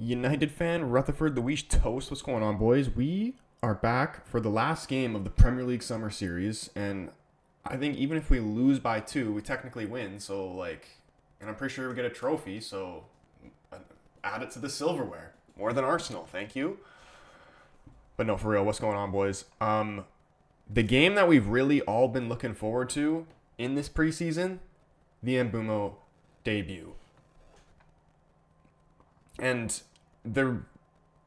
United fan, Rutherford the Weesh Toast. What's going on, boys? We are back for the last game of the Premier League Summer Series, and I think even if we lose by 2, we technically win. So, and I'm pretty sure we get a trophy, so add it to the silverware. More than Arsenal, thank you. But no, for real, what's going on, boys? The game that we've really all been looking forward to in this preseason, the mbeumo debut. And there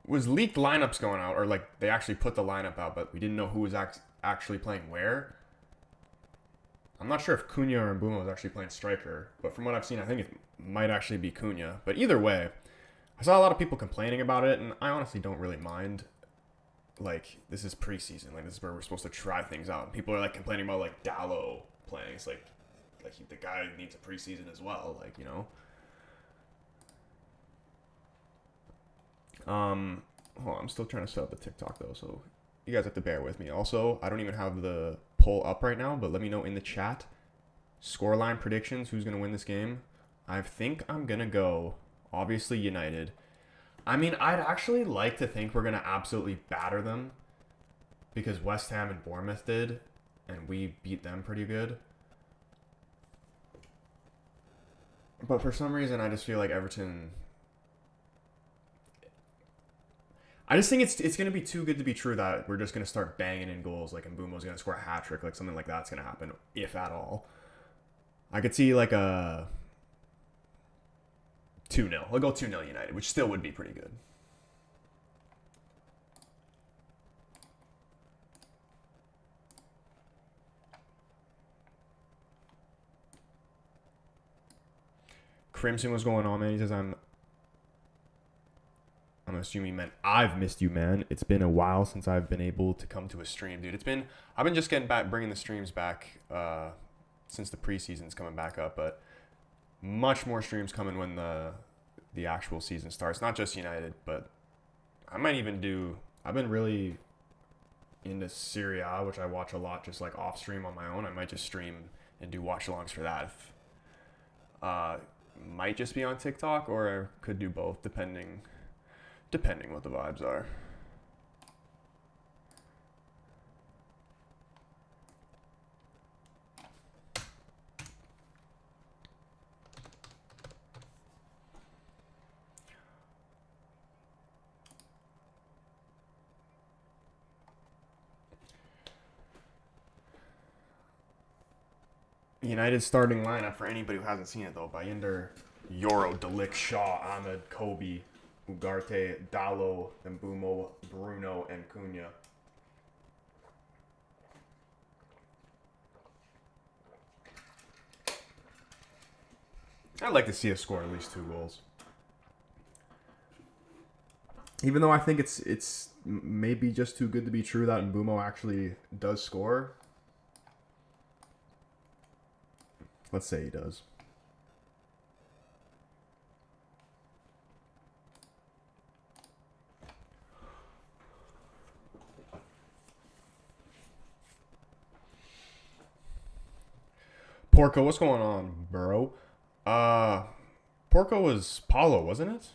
was leaked lineups going out, or they actually put the lineup out, but we didn't know who was actually playing where. I'm not sure if Cunha or mbeumo was actually playing striker, but from what I've seen, I think it might actually be Cunha. But either way, I saw a lot of people complaining about it, and I honestly don't really mind. This is preseason. This is where we're supposed to try things out. And people are complaining about Dallo playing. It's the guy needs a preseason as well. Hold on, I'm still trying to set up the TikTok though, so you guys have to bear with me. Also, I don't even have the poll up right now, but let me know in the chat. Scoreline predictions, who's gonna win this game? I think I'm gonna go, obviously, United. I mean, I'd actually like to think we're gonna absolutely batter them because West Ham and Bournemouth did, and we beat them pretty good. But for some reason, I just feel like Everton. I just think it's going to be too good to be true that we're just going to start banging in goals. Mbeumo's going to score a hat trick. Something like that's going to happen, if at all. I could see a 2-0. I'll go 2-0 United, which still would be pretty good. Crimson, what's going on, man? He says, I'm assuming he meant I've missed you, man. It's been a while since I've been able to come to a stream, dude. I've been just getting back, bringing the streams back since the preseason's coming back up, but much more streams coming when the actual season starts. Not just United, but I might even do. I've been really into Serie A, which I watch a lot, just off stream on my own. I might just stream and do watch alongs for that. Might just be on TikTok, or I could do both, depending what the vibes are. United starting lineup for anybody who hasn't seen it though: Bayender, Yoro, Delic, Shaw, Ahmed, Kobe, Ugarte, Dallo, mbeumo, Bruno, and Cunha. I'd like to see us score at least 2 goals. Even though I think it's maybe just too good to be true that mbeumo actually does score. Let's say he does. Porco, what's going on, bro? Porco was Paulo, wasn't it?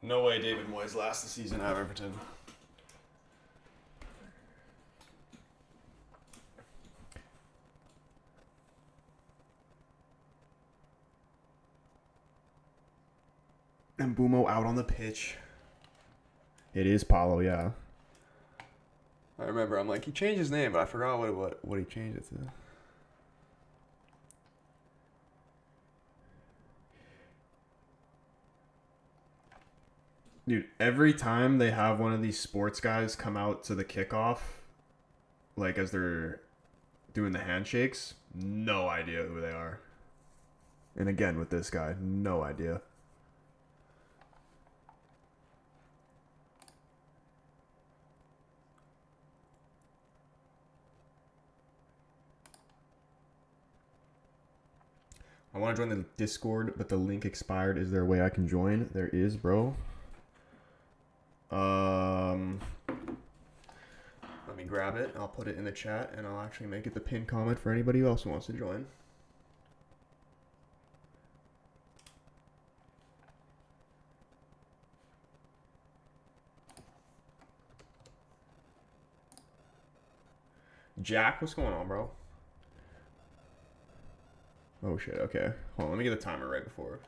No way David Moyes lasts the season at Everton. And mbeumo out on the pitch. It is Paulo, yeah. I remember. I'm he changed his name, but I forgot what he changed it to. Dude, every time they have one of these sports guys come out to the kickoff, as they're doing the handshakes, no idea who they are. And again, with this guy, no idea. I want to join the Discord, but the link expired. Is there a way I can join? There is, bro. Let me grab it. I'll put it in the chat, and I'll actually make it the pinned comment for anybody else who wants to join. Jack, what's going on, bro? Oh, shit. Okay. Hold on. Let me get the timer right before.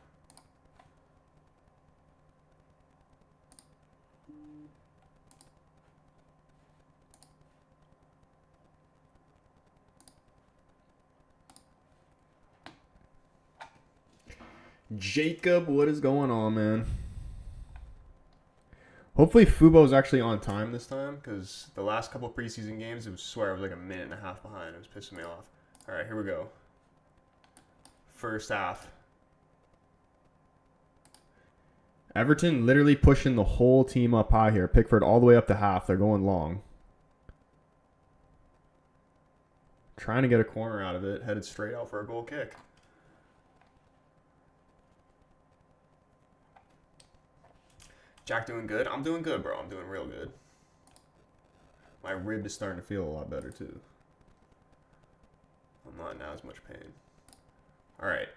Jacob, what is going on, man? Hopefully Fubo's actually on time this time, because the last couple preseason games, I swear I was like a minute and a half behind. It was pissing me off. All right, here we go. First half. Everton literally pushing the whole team up high here. Pickford all the way up to half. They're going long. Trying to get a corner out of it. Headed straight out for a goal kick. Jack doing good? I'm doing good, bro. I'm doing real good. My rib is starting to feel a lot better, too. I'm not in as much pain. All right.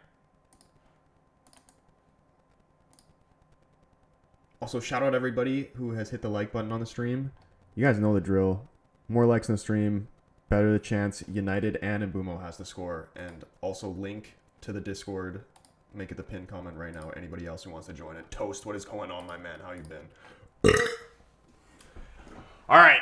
Also, shout out everybody who has hit the like button on the stream. You guys know the drill. More likes in the stream, better the chance United and mbeumo has to score. And also link to the Discord. Make it the pinned comment right now. Anybody else who wants to join it. Toast, what is going on, my man? How you been? All right.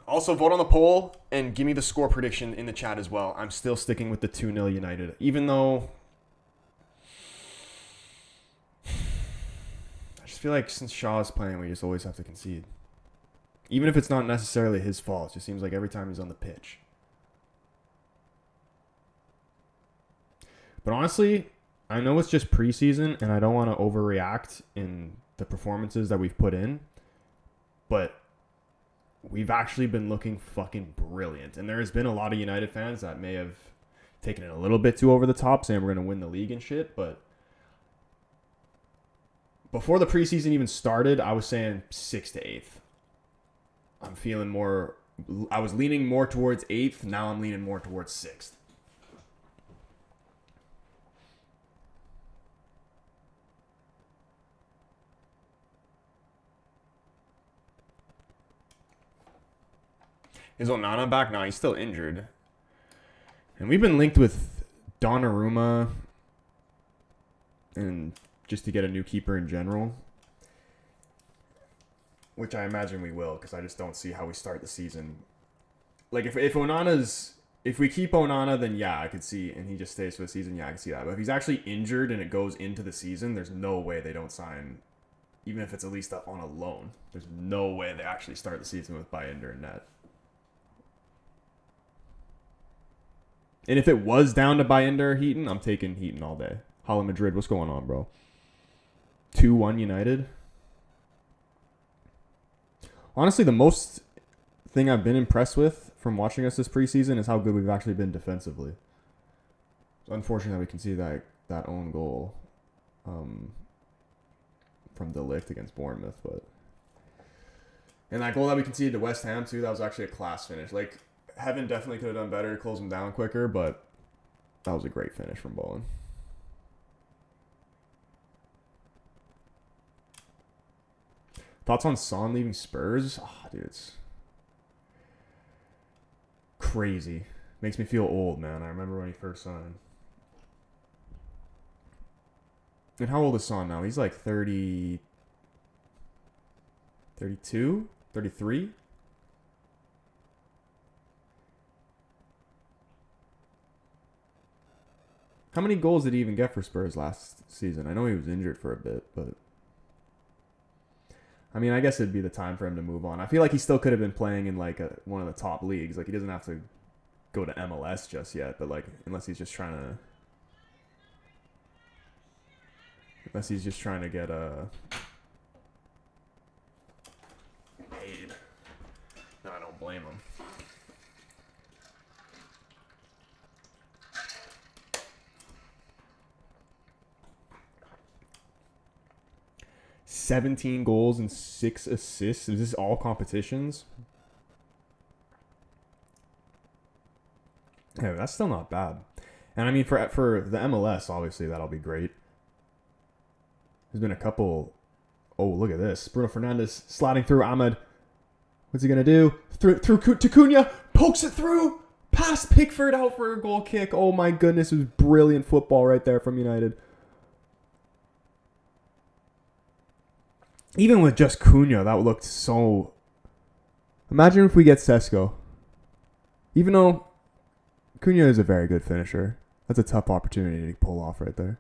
Also, vote on the poll and give me the score prediction in the chat as well. I'm still sticking with the 2-0 United. Even though I just feel like since Shaw's playing, we just always have to concede. Even if it's not necessarily his fault. It just seems like every time he's on the pitch. But honestly, I know it's just preseason, and I don't want to overreact in the performances that we've put in. But we've actually been looking fucking brilliant. And there has been a lot of United fans that may have taken it a little bit too over the top, saying we're going to win the league and shit. But before the preseason even started, I was saying 6th to 8th. I'm feeling more... I was leaning more towards 8th. Now I'm leaning more towards 6th. Is Onana back? No, he's still injured. And we've been linked with Donnarumma and just to get a new keeper in general. Which I imagine we will, because I just don't see how we start the season. Like, if Onana's... If we keep Onana, then yeah, I could see, and he just stays for the season, yeah, I can see that. But if he's actually injured and it goes into the season, there's no way they don't sign, even if it's at least on a loan. There's no way they actually start the season with Bayender and net. And if it was down to Bayender or Heaton, I'm taking Heaton all day. Hala Madrid, what's going on, bro? 2-1 United. Honestly, the most thing I've been impressed with from watching us this preseason is how good we've actually been defensively. It's unfortunate that we can see that own goal from De Ligt against Bournemouth, but... And that goal that we conceded to West Ham, too, that was actually a class finish. Like... Heaven definitely could have done better to close him down quicker, but that was a great finish from Bowen. Thoughts on Son leaving Spurs? Oh, dude, it's crazy. Makes me feel old, man. I remember when he first signed. And how old is Son now? He's like 30... 32? 33? How many goals did he even get for Spurs last season? I know he was injured for a bit, but... I mean, I guess it'd be the time for him to move on. I feel like he still could have been playing in, like, one of the top leagues. Like, he doesn't have to go to MLS just yet, but, like, unless he's just trying to... Unless he's just trying to get, paid. No, I don't blame him. 17 goals and 6 assists. Is this all competitions? Yeah, that's still not bad. And I mean, for the MLS, obviously, that'll be great. There's been a couple... Oh, look at this. Bruno Fernandes sliding through Ahmed. What's he going to do? Through to Cunha. Pokes it through. Past Pickford out for a goal kick. Oh, my goodness. It was brilliant football right there from United. Even with just Cunha, that looked so... Imagine if we get Sesko. Even though Cunha is a very good finisher. That's a tough opportunity to pull off right there.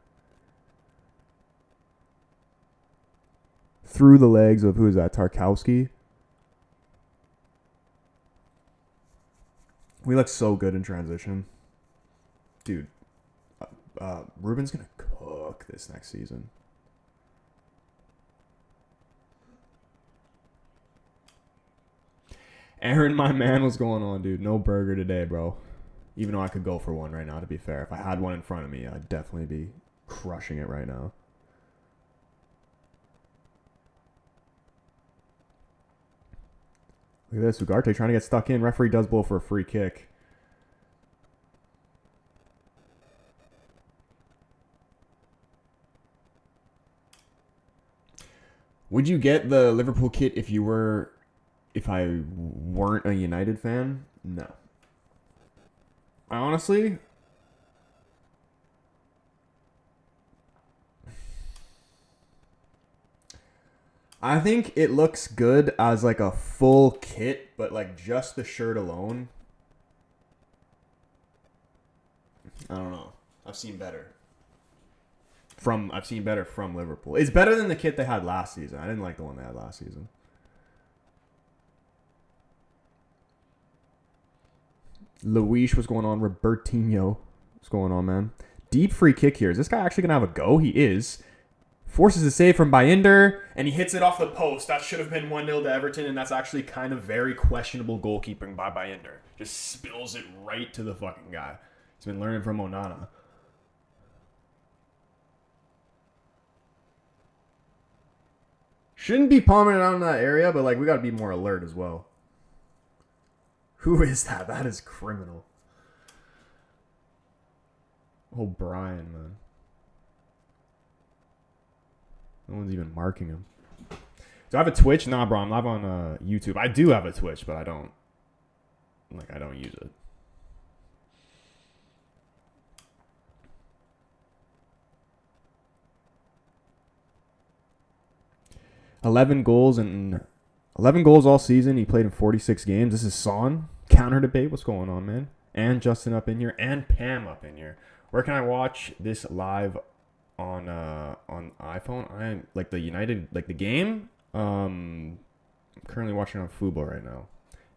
Through the legs of, who is that, Tarkowski. We look so good in transition. Dude, Ruben's going to cook this next season. Aaron, my man, what's going on, dude? No burger today, bro. Even though I could go for one right now, to be fair. If I had one in front of me, I'd definitely be crushing it right now. Look at this. Ugarte trying to get stuck in. Referee does blow for a free kick. Would you get the Liverpool kit if I weren't a United fan? No. Honestly, I think it looks good as like a full kit, but like just the shirt alone. I don't know. I've seen better from Liverpool. It's better than the kit they had last season. I didn't like the one they had last season. Luis, what's going on? Robertinho, what's going on, man? Deep free kick here. Is this guy actually going to have a go? He is. Forces a save from Bayender, and he hits it off the post. That should have been 1-0 to Everton, and that's actually kind of very questionable goalkeeping by Bayender. Just spills it right to the fucking guy. He's been learning from Onana. Shouldn't be palming it out in that area, but like we got to be more alert as well. Who is that? That is criminal. O'Brien, man. No one's even marking him. Do I have a Twitch? Nah, bro. I'm live on YouTube. I do have a Twitch, but I don't use it. $11 goals all season. He played in 46 games. This is Son. Counter debate. What's going on, man? And Justin up in here, and Pam up in here. Where can I watch this live on iPhone? I'm like the United, like the game. I'm currently watching on Fubo right now.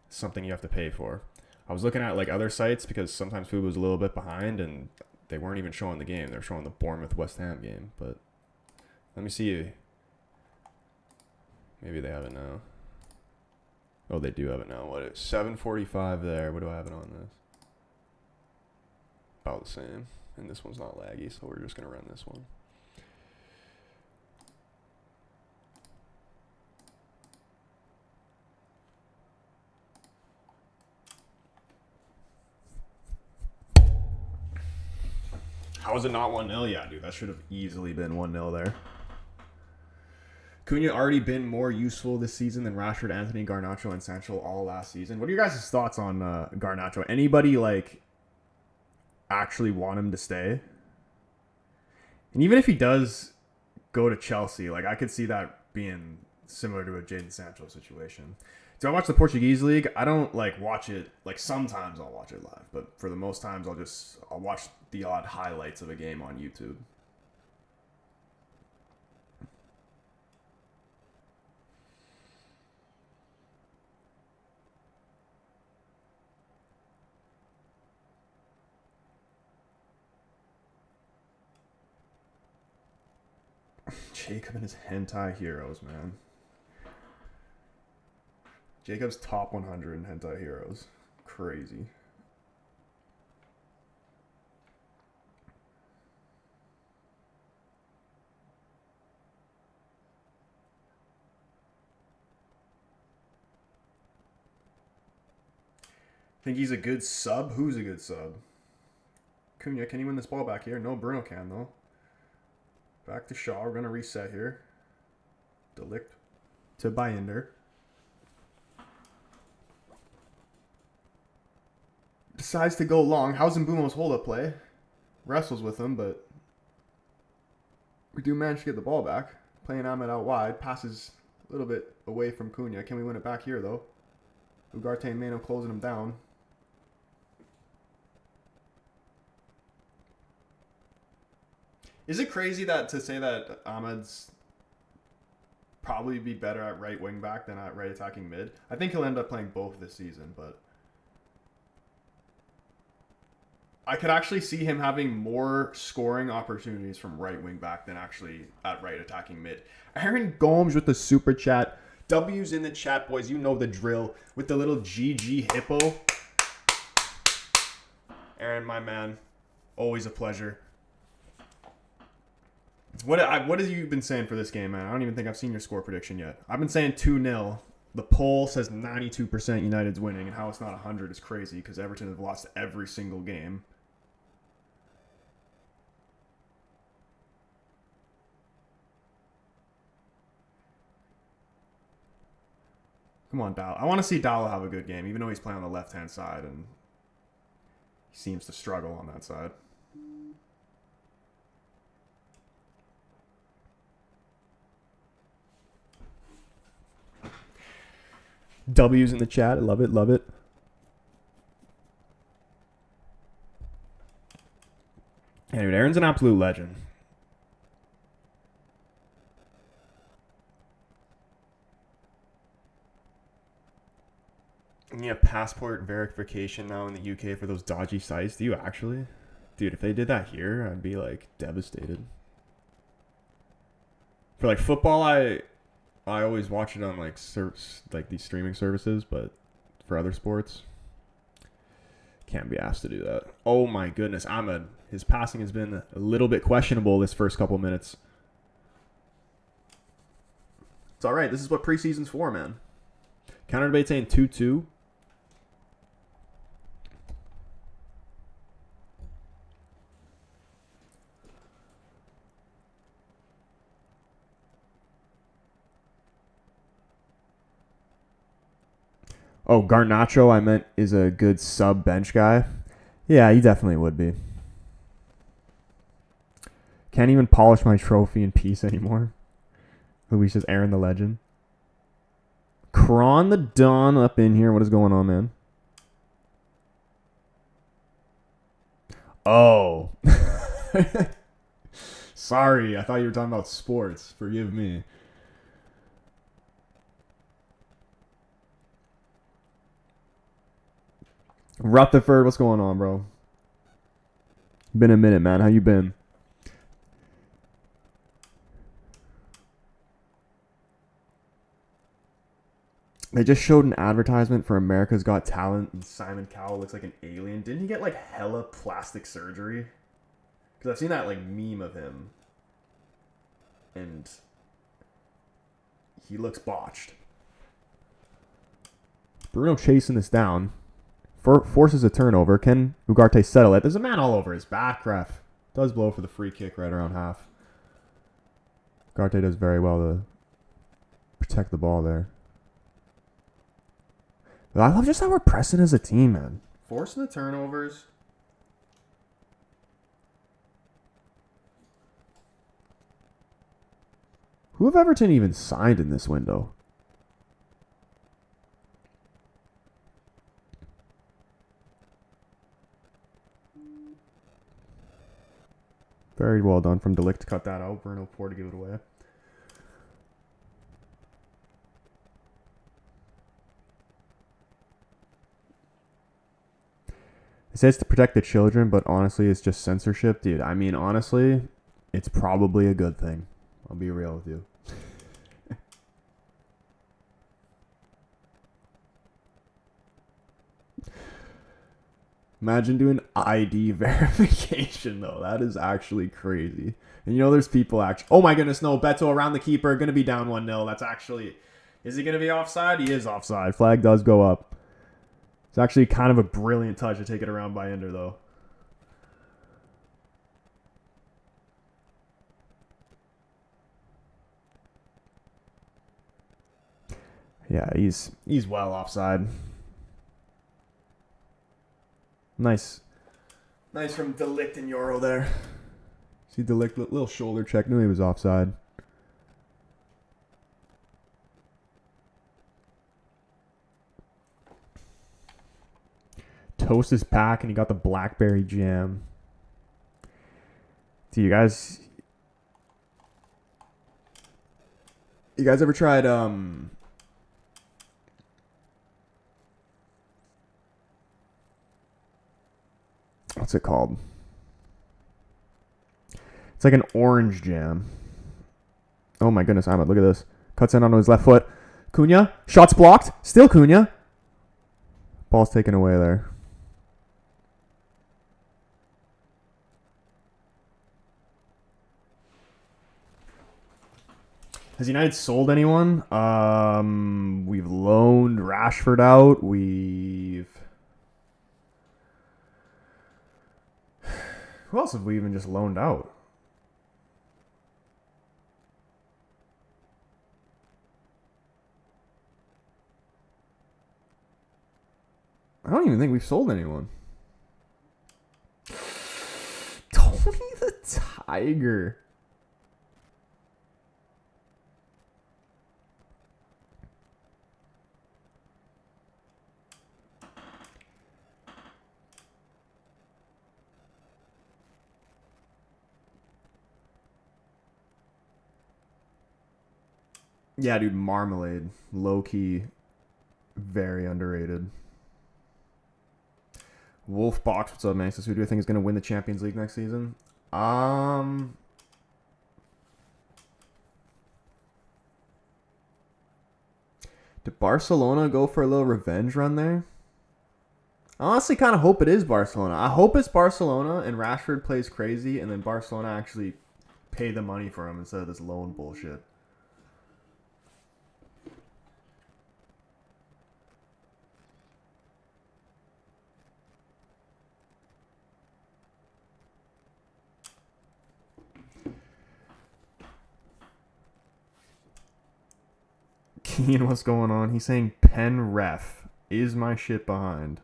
It's something you have to pay for. I was looking at like other sites because sometimes Fubo's a little bit behind and they weren't even showing the game. They're showing the Bournemouth West Ham game. But let me see. Maybe they have it now. Oh, they do have it now. What is 7:45 there? What do I have it on this? About the same. And this one's not laggy, so we're just going to run this one. How is it not 1-0? Yeah, dude, that should have easily been 1-0 there. Cunha already been more useful this season than Rashford, Anthony, Garnacho, and Sancho all last season. What are your guys' thoughts on Garnacho? Anybody, like, actually want him to stay? And even if he does go to Chelsea, like, I could see that being similar to a Jadon Sancho situation. Do I watch the Portuguese league? I don't, like, watch it. Like, sometimes I'll watch it live. But for the most times, I'll watch the odd highlights of a game on YouTube. Jacob and his hentai heroes, man. Jacob's top 100 in hentai heroes. Crazy. Think he's a good sub? Who's a good sub? Cunha, can he win this ball back here? No, Bruno can, though. Back to Shaw. We're going to reset here. Delict to Binder. Decides to go long. How's Mbeumo's hold-up play? Wrestles with him, but we do manage to get the ball back. Playing Ahmed out wide. Passes a little bit away from Cunha. Can we win it back here, though? Ugarte and Mano closing him down. Is it crazy to say that Ahmed's probably be better at right wing back than at right attacking mid? I think he'll end up playing both this season, but I could actually see him having more scoring opportunities from right wing back than actually at right attacking mid. Aaron Gomes with the super chat. W's in the chat, boys. You know the drill. With the little GG hippo. Aaron, my man. Always a pleasure. What have you been saying for this game, man? I don't even think I've seen your score prediction yet. I've been saying 2-0. The poll says 92% United's winning, and how it's not 100 is crazy because Everton have lost every single game. Come on, Dal. I want to see Dal have a good game, even though he's playing on the left-hand side, and he seems to struggle on that side. W's in the chat. Love it, love it. Yeah, dude, Aaron's an absolute legend. You have passport verification now in the UK for those dodgy sites. Do you actually? Dude, if they did that here, I'd be like devastated. For like football, I always watch it on like these streaming services, but for other sports, can't be asked to do that. Oh my goodness, Ahmed. His passing has been a little bit questionable this first couple minutes. It's all right. This is what preseason's for, man. Counter debate saying 2-2. Oh, Garnacho, I meant, is a good sub bench guy. Yeah, he definitely would be. Can't even polish my trophy in peace anymore. Luis says Aaron the legend. Kron the Don up in here. What is going on, man? Oh. Sorry, I thought you were talking about sports. Forgive me. Rutherford, what's going on, bro? Been a minute, man. How you been? They just showed an advertisement for America's Got Talent, and Simon Cowell looks like an alien. Didn't he get like hella plastic surgery? Because I've seen that like meme of him, and he looks botched. Bruno chasing this down. Forces a turnover. Can Ugarte settle it? There's a man all over his back, ref. Does blow for the free kick right around half. Ugarte does very well to protect the ball there. But I love just how we're pressing as a team, man. Forcing the turnovers. Who have Everton even signed in this window? Very well done from Delict to cut that out. Bruno poor to give it away. It says to protect the children, but honestly, it's just censorship. Dude, I mean, honestly, it's probably a good thing. I'll be real with you. Imagine doing ID verification, though. That is actually crazy. And you know there's people actually... Oh my goodness, no. Beto around the keeper. Going to be down 1-0. That's actually... Is he going to be offside? He is offside. Flag does go up. It's actually kind of a brilliant touch to take it around by Ender, though. Yeah, he's well offside. Nice from De Ligt and Euro there. See De Ligt, little shoulder check. Knew he was offside. Toast is back, and he got the blackberry jam. Do you guys ever tried what's it called? It's like an orange jam. Oh my goodness, Ahmed, look at this. Cuts in onto his left foot. Cunha, shots blocked. Still Cunha. Ball's taken away there. Has United sold anyone? We've loaned Rashford out. Who else have we even just loaned out? I don't even think we've sold anyone. Tony the Tiger. Yeah, dude, Marmalade. Low-key, very underrated. Wolf Box, what's up, man? So who do you think is going to win the Champions League next season? Did Barcelona go for a little revenge run there? I honestly kind of hope it is Barcelona. I hope it's Barcelona and Rashford plays crazy and then Barcelona actually pay the money for him instead of this loan bullshit. Keen, what's going on? He's saying pen ref. Is my shit behind?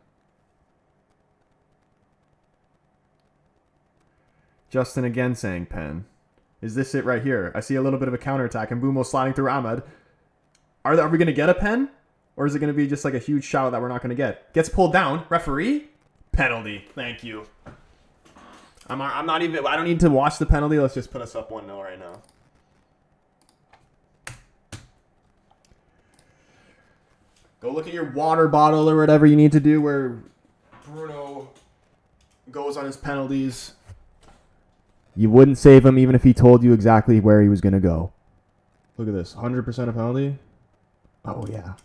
Justin again saying pen. Is this it right here? I see a little bit of a counterattack and mbeumo sliding through Ahmed. Are we going to get a pen? Or is it going to be just like a huge shout that we're not going to get? Gets pulled down. Referee? Penalty. Thank you. I'm not even... I don't need to watch the penalty. Let's just put us up 1-0 right now. Go look at your water bottle or whatever you need to do where Bruno goes on his penalties. You wouldn't save him even if he told you exactly where he was going to go. Look at this. 100% a penalty? Oh, yeah.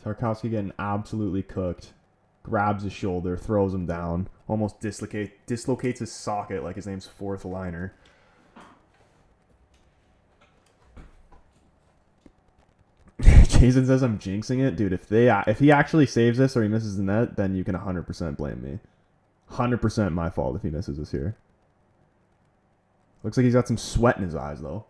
Tarkowski getting absolutely cooked. Grabs his shoulder, throws him down. Almost dislocates his socket like his name's Fourth Liner. Jason says I'm jinxing it. Dude, if he actually saves this or he misses the net, then you can 100% blame me. 100% my fault if he misses this here. Looks like he's got some sweat in his eyes, though.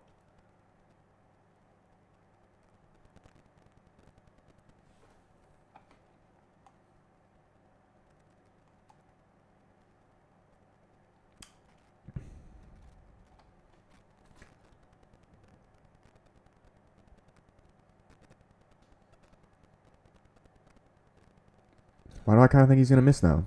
Why do I kind of think he's going to miss now?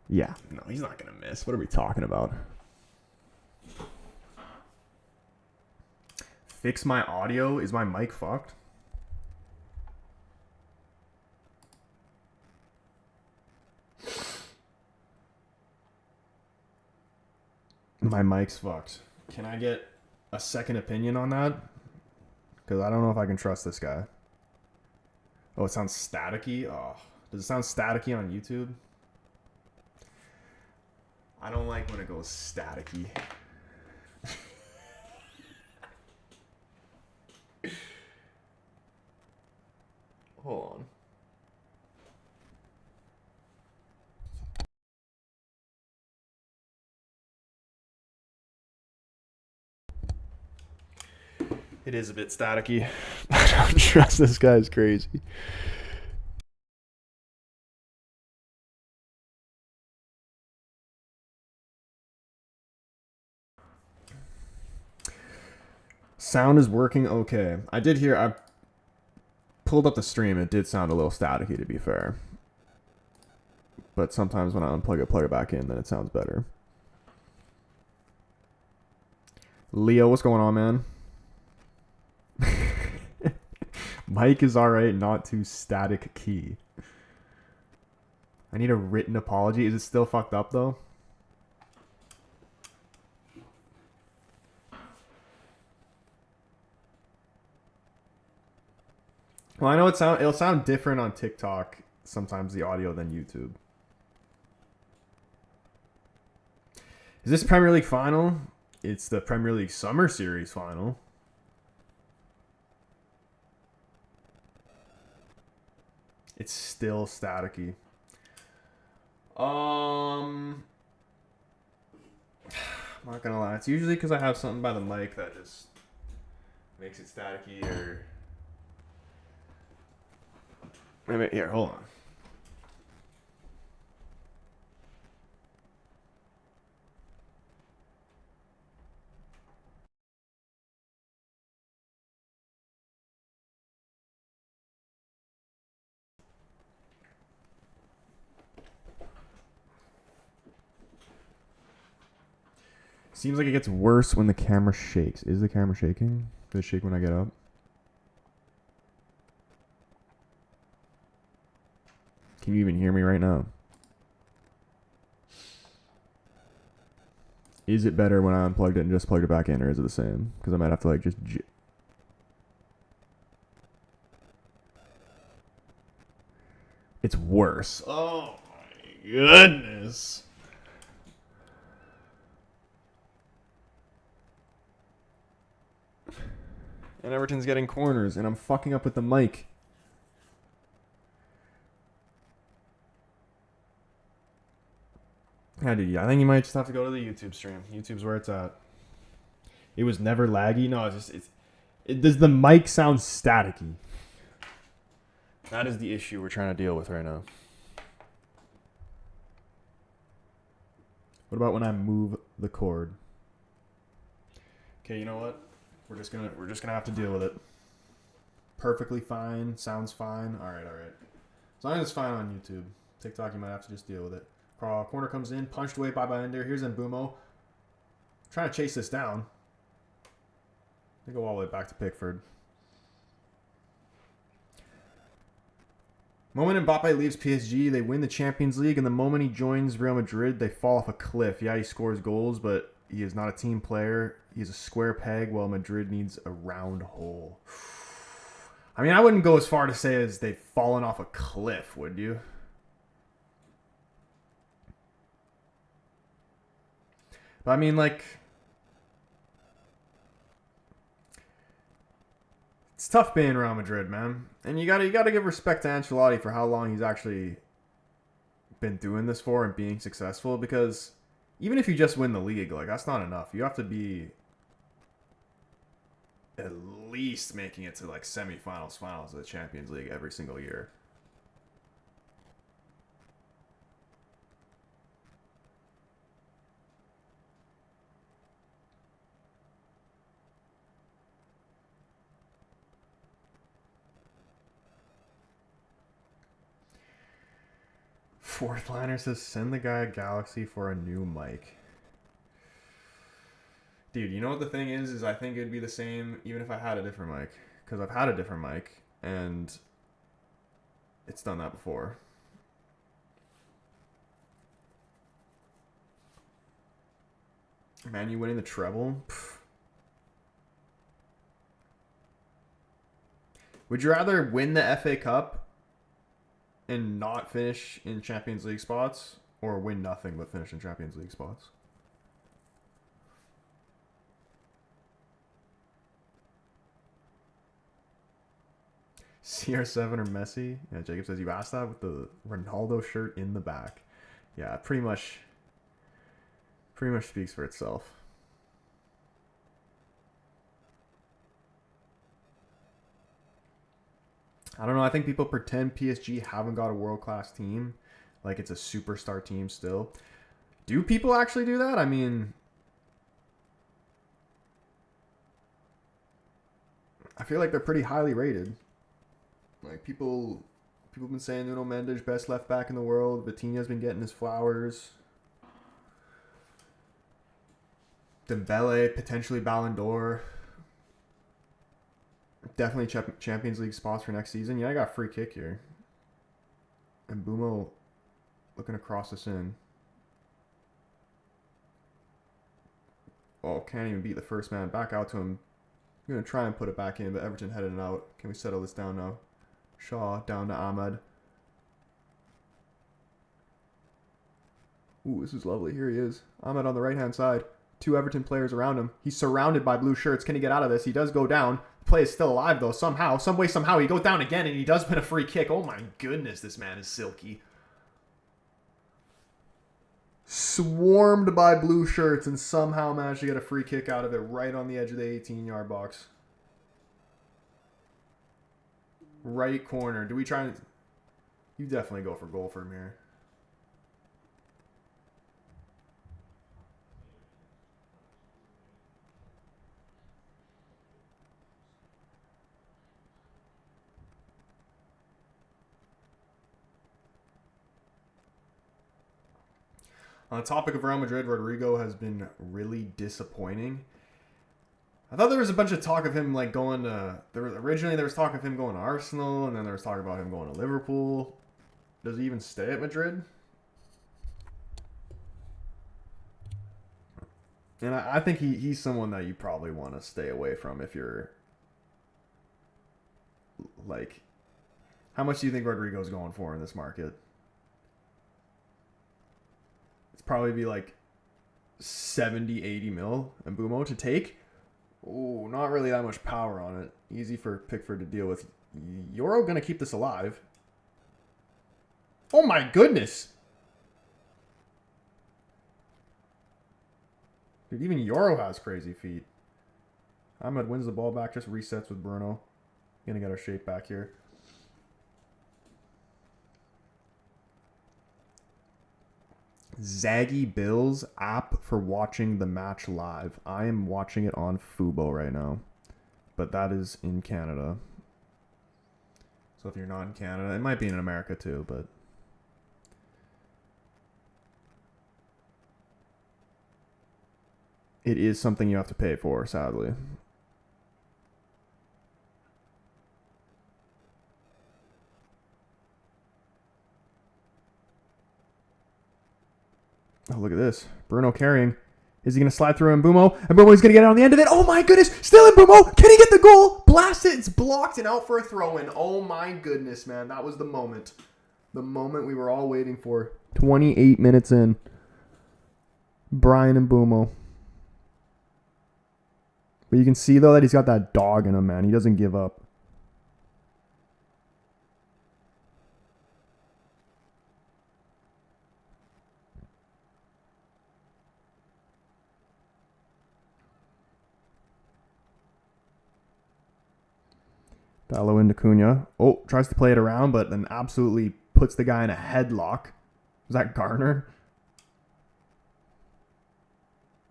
Yeah. No, he's not going to miss. What are we talking about? Fix my audio? Is my mic fucked? My mic's fucked. Can I get a second opinion on that? Because I don't know if I can trust this guy. Oh, it sounds staticky? Oh, does it sound staticky on YouTube? I don't like when it goes staticky. Hold on. It is a bit staticky. I don't trust this guy's crazy. Sound is working okay. I pulled up the stream. It did sound a little staticky, to be fair. But sometimes when I unplug it, plug it back in, then it sounds better. Leo, what's going on, man? Mike is alright, not too static key. I need a written apology. Is it still fucked up, though? Well, I know it'll sound different on TikTok, sometimes the audio, than YouTube. Is this Premier League final? It's the Premier League Summer Series final. It's still staticky. I'm not gonna lie. It's usually because I have something by the mic that just makes it staticky, or maybe here. Hold on. Seems like it gets worse when the camera shakes. Is the camera shaking? Does it shake when I get up? Can you even hear me right now? Is it better when I unplugged it and just plugged it back in, or is it the same? Because I might have to like just... It's worse. Oh my goodness. And Everton's getting corners, and I'm fucking up with the mic. Yeah, dude, I think you might just have to go to the YouTube stream. YouTube's where it's at. It was never laggy. No, does the mic sound staticky? That is the issue we're trying to deal with right now. What about when I move the cord? Okay, you know what? We're just gonna have to deal with it. Perfectly fine. Sounds fine. All right. As long as it's fine on YouTube. TikTok, you might have to just deal with it. Corner comes in, punched away by Ender. Here's mbeumo. Trying to chase this down. They go all the way back to Pickford. Moment Mbappe leaves PSG, they win the Champions League, and the moment he joins Real Madrid, they fall off a cliff. Yeah, he scores goals, but he is not a team player. He's a square peg, while Madrid needs a round hole. I mean, I wouldn't go as far to say as they've fallen off a cliff, would you? But I mean, like... It's tough being Real Madrid, man. And you gotta give respect to Ancelotti for how long he's actually been doing this for and being successful, because even if you just win the league, like, that's not enough. You have to be at least making it to like semifinals, finals of the Champions League every single year. Fourth liner says, send the guy a Galaxy for a new mic. Dude, you know what the thing is I think it'd be the same even if I had a different mic. Because I've had a different mic, and it's done that before. Man, you winning the treble? Pfft. Would you rather win the FA Cup and not finish in Champions League spots, or win nothing but finish in Champions League spots? CR7 or Messi? Yeah, Jacob says you asked that with the Ronaldo shirt in the back. Yeah, pretty much speaks for itself. I don't know. I think people pretend PSG haven't got a world-class team. Like it's a superstar team still. Do people actually do that? I mean, I feel like they're pretty highly rated. Like people have been saying Nuno Mendes best left back in the world. Vitinha's been getting his flowers. Dembele potentially Ballon d'Or. Definitely Champions League spots for next season. Yeah, I got a free kick here. And mbeumo looking to cross this in. Oh, can't even beat the first man. Back out to him. I'm going to try and put it back in, but Everton headed it out. Can we settle this down now? Shaw down to Ahmed. Ooh, this is lovely. Here he is. Ahmed on the right-hand side. 2 Everton players around him. He's surrounded by blue shirts. Can he get out of this? He does go down. The play is still alive, though. Somehow. Some way, somehow. He goes down again, and he does win a free kick. Oh, my goodness. This man is silky. Swarmed by blue shirts, and somehow managed to get a free kick out of it right on the edge of the 18-yard box. Right corner. Do we try and... You definitely go for goal from here. On the topic of Real Madrid, Rodrigo has been really disappointing. I thought there was a bunch of talk of him like going to... Originally there was talk of him going to Arsenal, and then there was talk about him going to Liverpool. Does he even stay at Madrid? And I think he's someone that you probably want to stay away from if you're... Like... How much do you think Rodrigo's going for in this market? It's probably be like 70, 80 mil and mbeumo to take. Oh, not really that much power on it. Easy for Pickford to deal with. Euro going to keep this alive. Oh my goodness. Dude, even Euro has crazy feet. Ahmed wins the ball back, just resets with Bruno. Gonna get our shape back here. Zaggy Bills app for watching the match live. I am watching it on Fubo right now, but that is in Canada. So if you're not in Canada, it might be in America too, but it is something you have to pay for, sadly. Oh, look at this. Bruno carrying. Is he going to slide through mbeumo? mbeumo is going to get it on the end of it. Oh my goodness. Still mbeumo. Can he get the goal? Blast it. It's blocked and out for a throw-in. Oh my goodness, man. That was the moment. The moment we were all waiting for. 28 minutes in. Bryan mbeumo. But you can see, though, that he's got that dog in him, man. He doesn't give up. Dallo into Cunha. Oh, tries to play it around, but then absolutely puts the guy in a headlock. Was that Garner?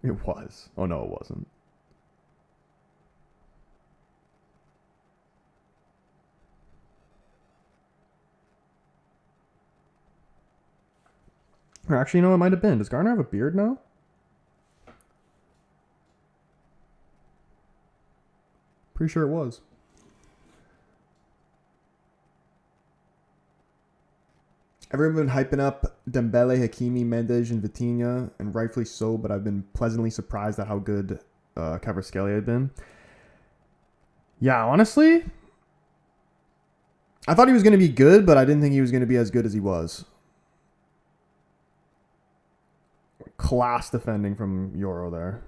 It was. Oh, no, it wasn't. Or actually, no, it might have been. Does Garner have a beard now? Pretty sure it was. Everyone been hyping up Dembele, Hakimi, Mendes, and Vitinha, and rightfully so, but I've been pleasantly surprised at how good Kvaratskhelia had been. Yeah, honestly, I thought he was going to be good, but I didn't think he was going to be as good as he was. Class defending from Euro there.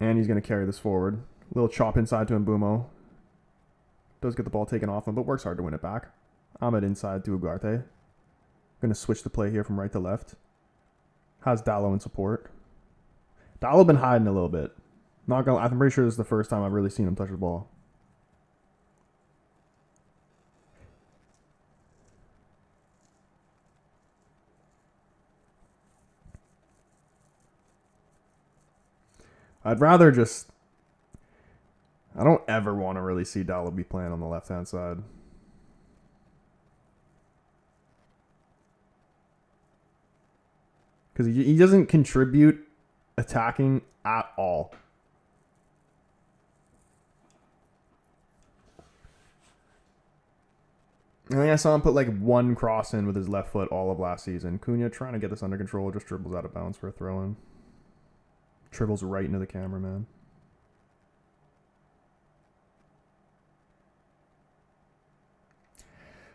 And he's going to carry this forward. Little chop inside to mbeumo. Does get the ball taken off him, but works hard to win it back. Ahmed inside to Ugarte. Going to switch the play here from right to left. Has Dallo in support. Dallo been hiding a little bit. I'm pretty sure this is the first time I've really seen him touch the ball. I'd rather just... I don't ever want to really see Dallo be playing on the left-hand side. Because he doesn't contribute attacking at all. I think I saw him put like one cross in with his left foot all of last season. Cunha trying to get this under control, just dribbles out of bounds for a throw-in. Dribbles right into the camera, man.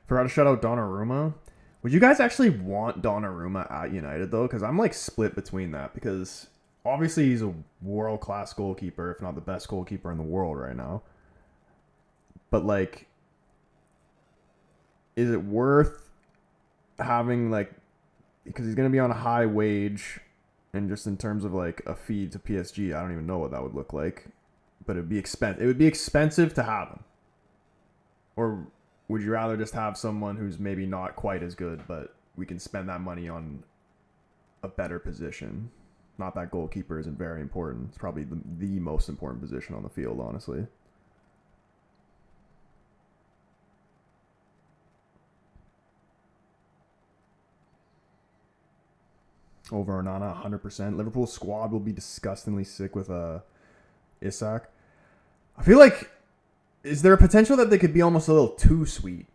Forgot to shout out Donnarumma. Would you guys actually want Donnarumma at United, though? Because I'm, like, split between that. Because, obviously, he's a world-class goalkeeper, if not the best goalkeeper in the world right now. But, like, is it worth having, like... Because he's going to be on a high wage, and just in terms of, like, a fee to PSG, I don't even know what that would look like. But it would be expensive. It would be expensive to have him. Or... would you rather just have someone who's maybe not quite as good, but we can spend that money on a better position? Not that goalkeeper isn't very important. It's probably the most important position on the field, honestly. Over Onana, 100%. Liverpool's squad will be disgustingly sick with Isak. I feel like... is there a potential that they could be almost a little too sweet?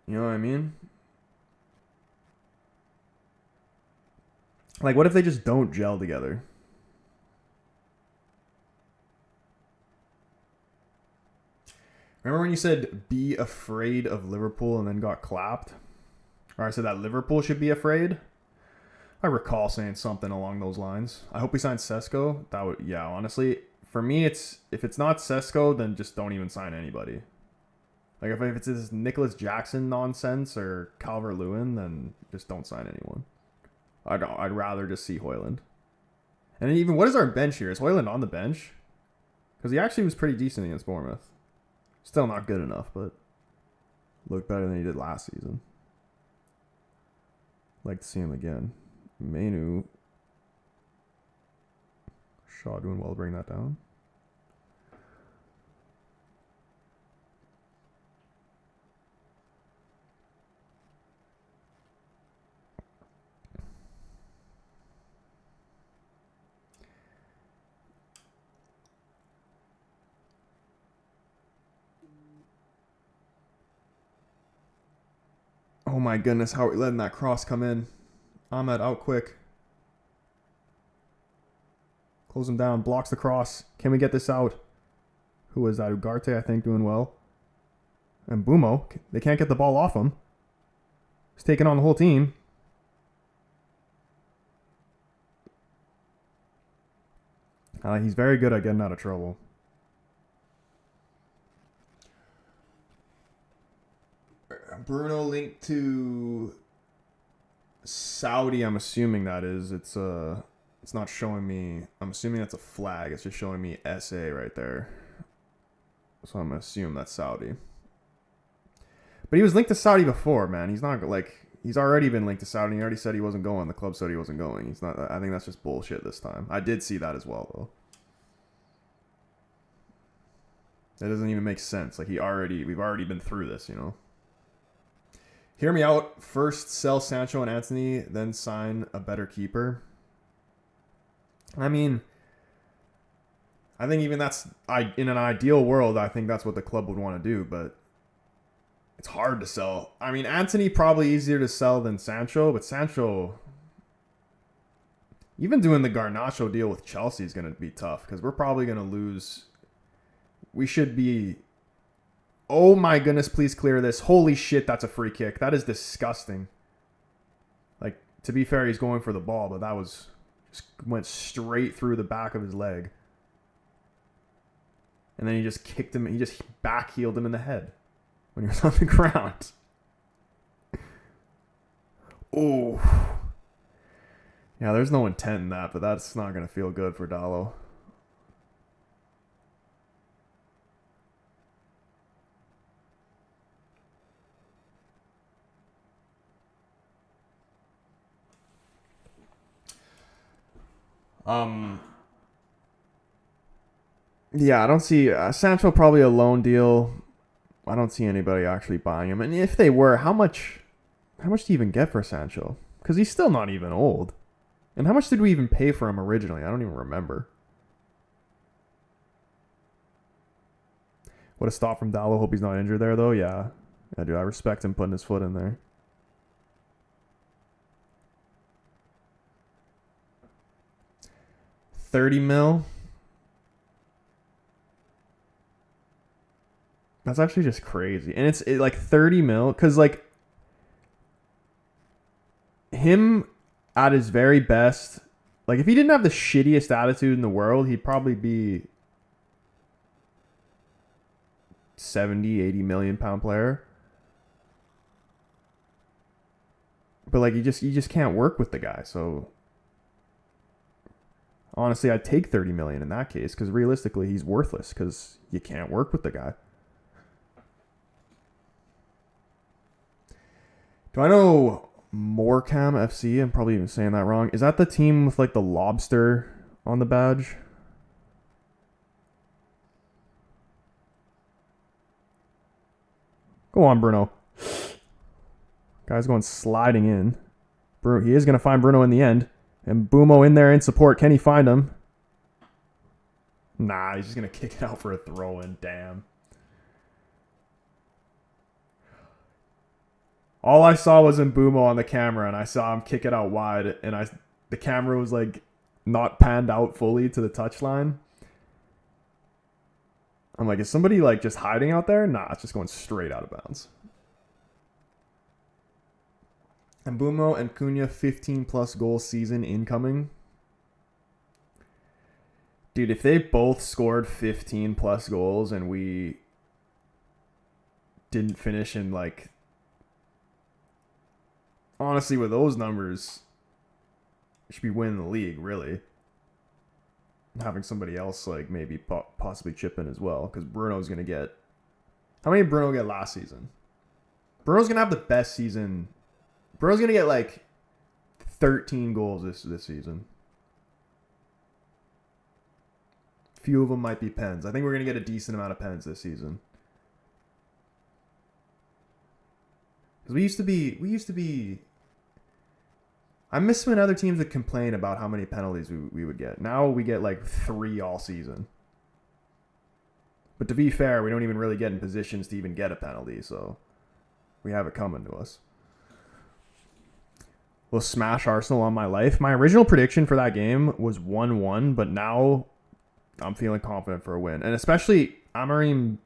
You know what I mean? Like, what if they just don't gel together? Remember when you said be afraid of Liverpool and then got clapped? Or I said that Liverpool should be afraid? I recall saying something along those lines. I hope we sign Sesko. That would, yeah, honestly... for me, it's if it's not Sesko, then just don't even sign anybody. Like, if it's this Nicholas Jackson nonsense or Calvert-Lewin, then just don't sign anyone. I'd rather just see Højlund. And even, what is our bench here? Is Højlund on the bench? Because he actually was pretty decent against Bournemouth. Still not good enough, but looked better than he did last season. Like to see him again. Menu. Shaw doing well to bring that down. Oh my goodness, how are we letting that cross come in? Ahmed out quick. Close him down, blocks the cross. Can we get this out? Who is that? Ugarte, I think, doing well. And mbeumo, they can't get the ball off him. He's taking on the whole team. He's very good at getting out of trouble. Bruno linked to Saudi, I'm assuming that is. It's not showing me. I'm assuming that's a flag. It's just showing me SA right there. So I'm going to assume that's Saudi. But he was linked to Saudi before, man. He's not like... he's already been linked to Saudi. He already said he wasn't going. The club said he wasn't going. He's not... I think that's just bullshit this time. I did see that as well, though. That doesn't even make sense. Like, we've already been through this, you know? Hear me out. First, sell Sancho and Antony, then sign a better keeper. I mean, I think even that's... in an ideal world, I think that's what the club would want to do, but it's hard to sell. I mean, Antony probably easier to sell than Sancho, but Sancho... even doing the Garnacho deal with Chelsea is going to be tough, because we're probably going to lose... we should be... oh my goodness, please clear this. Holy shit, that's a free kick. That is disgusting. Like, to be fair, he's going for the ball, but that was... just went straight through the back of his leg. And then he just kicked him. He just backheeled him in the head. when he was on the ground. Oh. Yeah, there's no intent in that, but that's not going to feel good for Dallo. Yeah, I don't see Sancho probably a loan deal. I don't see anybody actually buying him. And if they were, how much do you even get for Sancho? Because he's still not even old. And how much did we even pay for him originally? I don't even remember. What a stop from Dallo. Hope he's not injured there, though. Yeah, dude, I respect him putting his foot in there. $30 million. That's actually just crazy. And it's like 30 mil. Because, like, him at his very best, like, if he didn't have the shittiest attitude in the world, he'd probably be 70, 80 million pound player. But, like, you just can't work with the guy. So, honestly, I'd take 30 million in that case. Because realistically, he's worthless. Because you can't work with the guy. Do I know Morecambe FC? I'm probably even saying that wrong. Is that the team with like the lobster on the badge? Go on, Bruno. Guy's going sliding in. He is going to find Bruno in the end. And mbeumo in there in support. Can he find him? Nah, he's just going to kick it out for a throw-in. Damn. All I saw was mbeumo on the camera, and I saw him kick it out wide, and the camera was like not panned out fully to the touchline. I'm like, is somebody like just hiding out there? Nah, it's just going straight out of bounds. mbeumo and Cunha 15+ goal season incoming. Dude, if they both scored 15+ goals and we didn't finish in like, honestly, with those numbers, we should be winning the league, really. Having somebody else, like, maybe possibly chip in as well. Because Bruno's going to get... How many did Bruno get last season? Bruno's going to have the best season. Bruno's going to get, like, 13 goals this season. Few of them might be pens. I think we're going to get a decent amount of pens this season. Because we used to be... I miss when other teams would complain about how many penalties we would get. Now we get like 3 all season. But to be fair, we don't even really get in positions to even get a penalty, so we have it coming to us. We'll smash Arsenal on my life. My original prediction for that game was 1-1, but now I'm feeling confident for a win. And especially Amorim,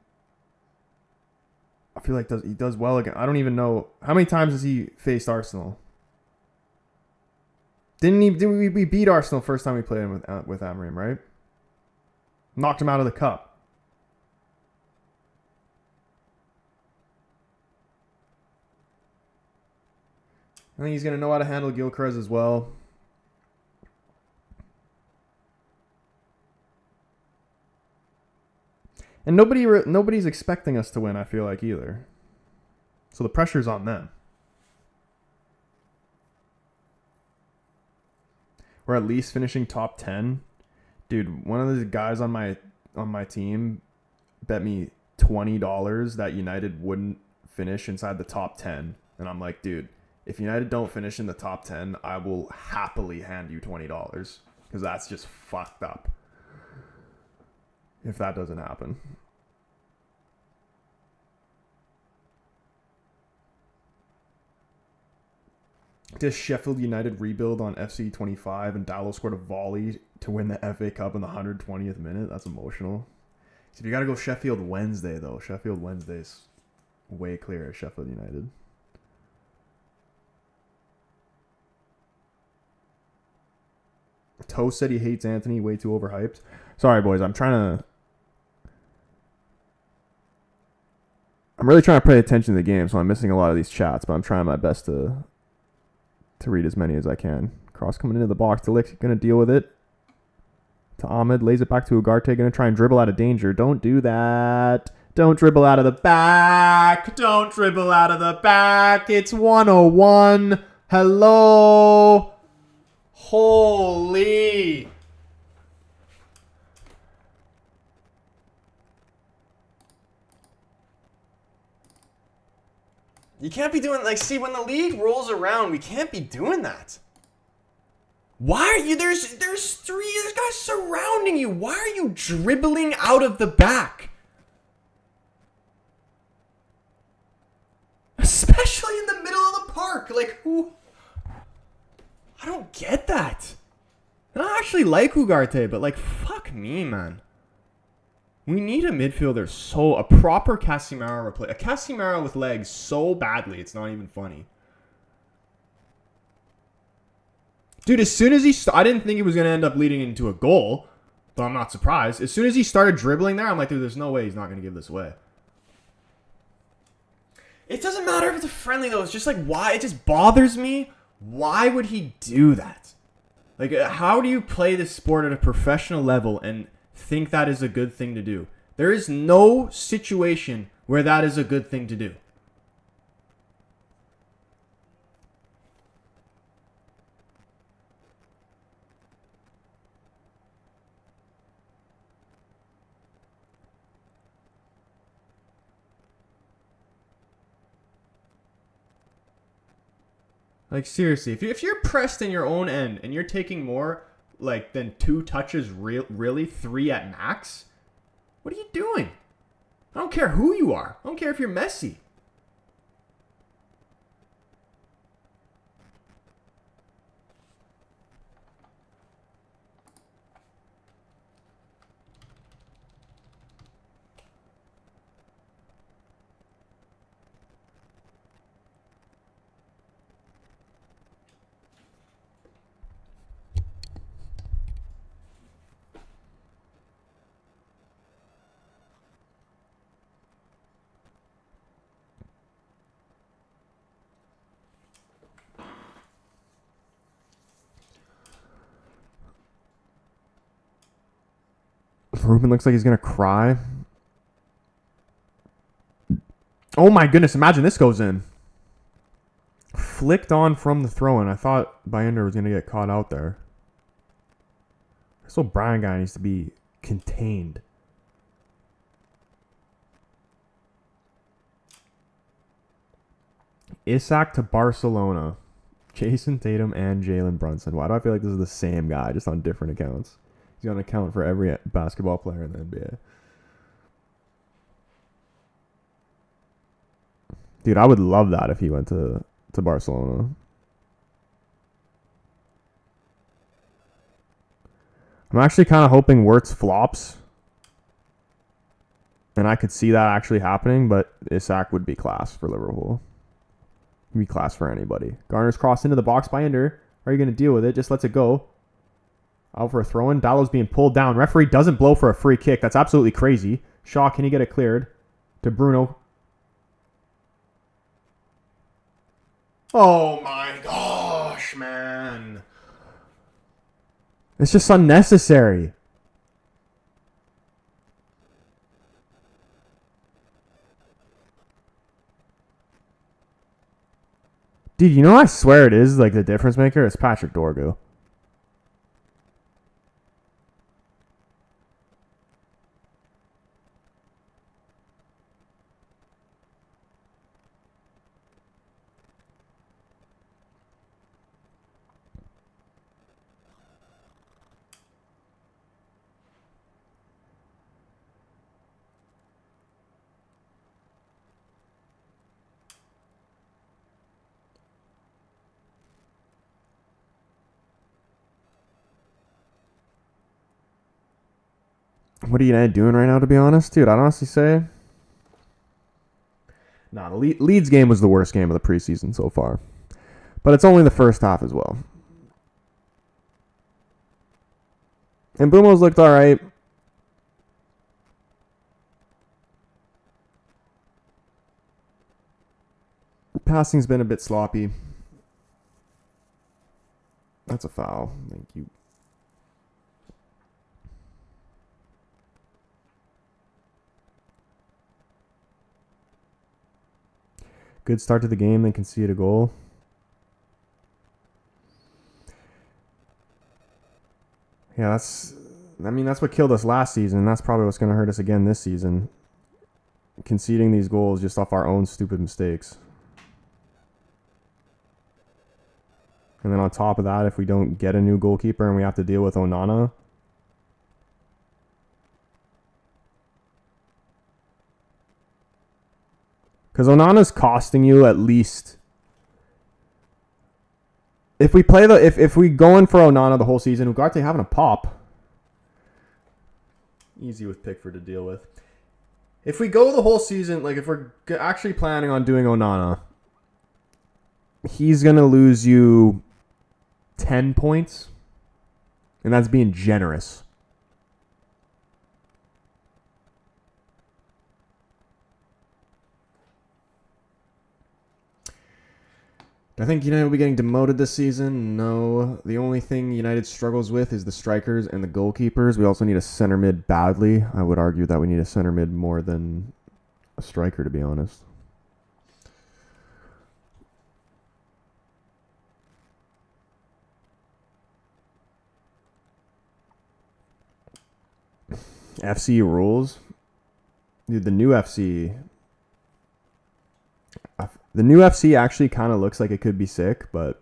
I feel like he does well again. I don't even know how many times has he faced Arsenal. Didn't we beat Arsenal first time we played him with Amorim, right? Knocked him out of the cup. I think he's going to know how to handle Gyökeres as well. And nobody's expecting us to win, I feel like, either. So the pressure's on them. We're at least finishing top 10. Dude, one of the guys on my team bet me $20 that United wouldn't finish inside the top 10. And I'm like, dude, if United don't finish in the top 10, I will happily hand you $20. Because that's just fucked up. If that doesn't happen. Does Sheffield United rebuild on FC 25 and Dallo scored a volley to win the FA Cup in the 120th minute? That's emotional. So you got to go Sheffield Wednesday, though. Sheffield Wednesday's way clear at Sheffield United. Toe said he hates Anthony, way too overhyped. Sorry, boys. I'm trying I'm really trying to pay attention to the game, so I'm missing a lot of these chats, but I'm trying my best to read as many as I can. Cross coming into the box. Delict going to deal with it. To Ahmed. Lays it back to Ugarte. Going to try and dribble out of danger. Don't do that. Don't dribble out of the back. Don't dribble out of the back. It's 101. Hello. Holy. You can't be doing, like, see, when the league rolls around, we can't be doing that. Why are you, there's guys surrounding you. Why are you dribbling out of the back? Especially in the middle of the park. Like, who? I don't get that. And I actually like Ugarte, but, like, fuck me, man. We need a midfielder a proper Casemiro replace. A Casemiro with legs so badly, it's not even funny. Dude, as soon as I didn't think he was going to end up leading into a goal, but I'm not surprised. As soon as he started dribbling there, I'm like, dude, there's no way he's not going to give this away. It doesn't matter if it's a friendly, though. It's just like, why? It just bothers me. Why would he do that? Like, how do you play this sport at a professional level and think that is a good thing to do? There is no situation where that is a good thing to do. Like, seriously, if you're pressed in your own end and you're taking more like than 2 touches, really 3 at max, what are you doing? I don't care who you are. I don't care if you're Messi. Ruben looks like he's going to cry. Oh my goodness, imagine this goes in. Flicked on from the throw-in. I thought Bayender was going to get caught out there. This little Brian guy needs to be contained. Isak to Barcelona. Jason Tatum and Jalen Brunson. Why do I feel like this is the same guy, just on different accounts? He's got an account for every basketball player in the NBA. Dude, I would love that if he went to Barcelona. I'm actually kind of hoping Wirtz flops. And I could see that actually happening, but Isak would be class for Liverpool. He'd be class for anybody. Garner's crossed into the box by Ender. Are you going to deal with it? Just lets it go. Out for a throw-in. Dallow's being pulled down. Referee doesn't blow for a free kick. That's absolutely crazy. Shaw, can he get it cleared? To Bruno. Oh my gosh, man. It's just unnecessary. Dude, you know I swear it is like the difference maker? It's Patrick Dorgu. What are United doing right now, to be honest? Dude, I'd honestly say... Nah, the Leeds game was the worst game of the preseason so far. But it's only the first half as well. And Mbeumo's looked alright. Passing's been a bit sloppy. That's a foul. Thank you. Good start to the game, then concede a goal. Yeah, that's what killed us last season. That's probably what's going to hurt us again this season. Conceding these goals just off our own stupid mistakes. And then on top of that, if we don't get a new goalkeeper and we have to deal with Onana. Because Onana's costing you at least. If we play if we go in for Onana the whole season, Ugarte having a pop. Easy with Pickford to deal with. If we go the whole season, like if we're actually planning on doing Onana, he's going to lose you 10 points. And that's being generous. I think United will be getting demoted this season. No. The only thing United struggles with is the strikers and the goalkeepers. We also need a center mid badly. I would argue that we need a center mid more than a striker, to be honest. FC rules. Dude, the new FC actually kind of looks like it could be sick, but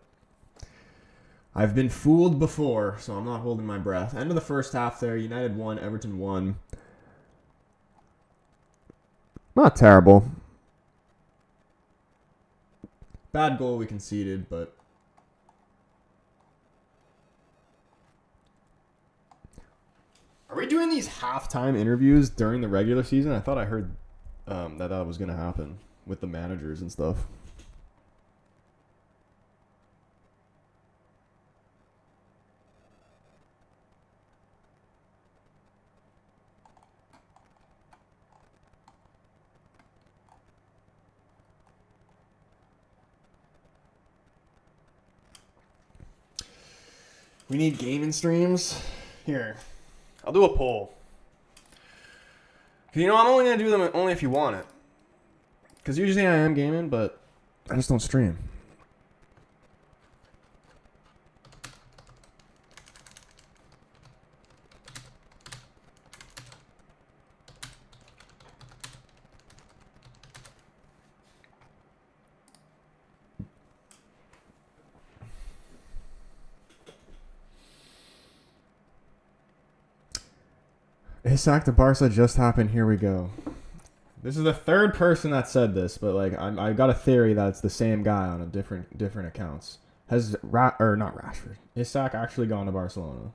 I've been fooled before, so I'm not holding my breath. End of the first half there. United won, Everton won. Not terrible. Bad goal we conceded, but are we doing these halftime interviews during the regular season? I thought I heard that was going to happen with the managers and stuff. We need gaming streams. Here, I'll do a poll. You know, I'm only going to do them only if you want it. Because usually I am gaming, but I just don't stream. Isak to Barca just happened. Here we go. This is the third person that said this, but like I got a theory that it's the same guy on a different accounts. Has not Rashford. Isak actually gone to Barcelona?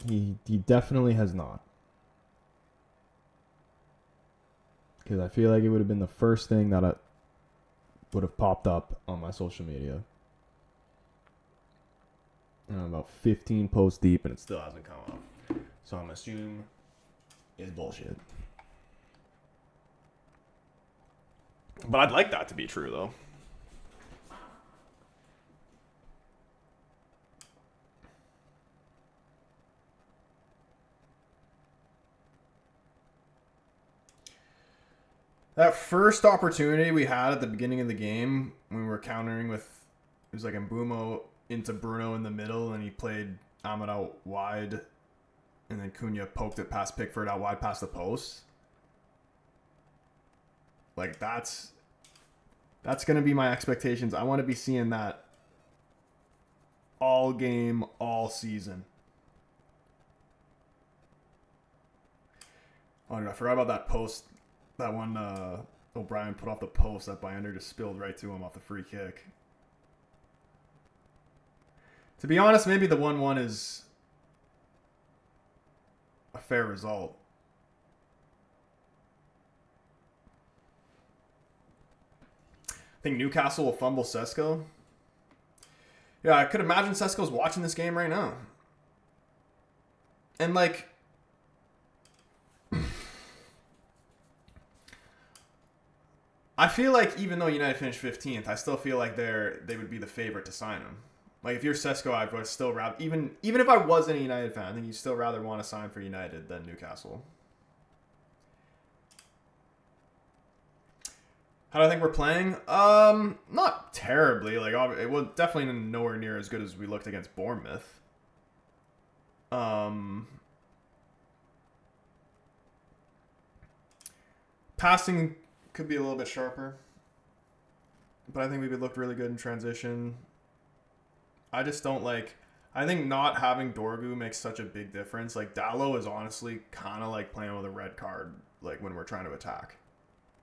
He definitely has not. Because I feel like it would have been the first thing that would have popped up on my social media. And I'm about 15 posts deep and it still hasn't come up. So I'm assuming it's bullshit. But I'd like that to be true, though. That first opportunity we had at the beginning of the game when we were countering with, it was like mbeumo into Bruno in the middle, and he played Ahmed out wide, and then Cunha poked it past Pickford out wide past the post. Like, that's going to be my expectations. I want to be seeing that all game, all season. Oh, dude, I forgot about that post. That one O'Brien put off the post that Bayender just spilled right to him off the free kick. To be honest, maybe the 1-1 is a fair result. I think Newcastle will fumble Sesko. Yeah, I could imagine Sesko's watching this game right now. And like, I feel like even though United finished 15th, I still feel like they would be the favorite to sign him. Like if you're Sesko, I would still rather even if I wasn't a United fan, I think you'd still rather want to sign for United than Newcastle. How do I think we're playing? Not terribly. Like it was definitely nowhere near as good as we looked against Bournemouth. Passing could be a little bit sharper, but I think we looked really good in transition. I just don't like. I think not having Dorgu makes such a big difference. Like Dallo is honestly kind of like playing with a red card. Like when we're trying to attack,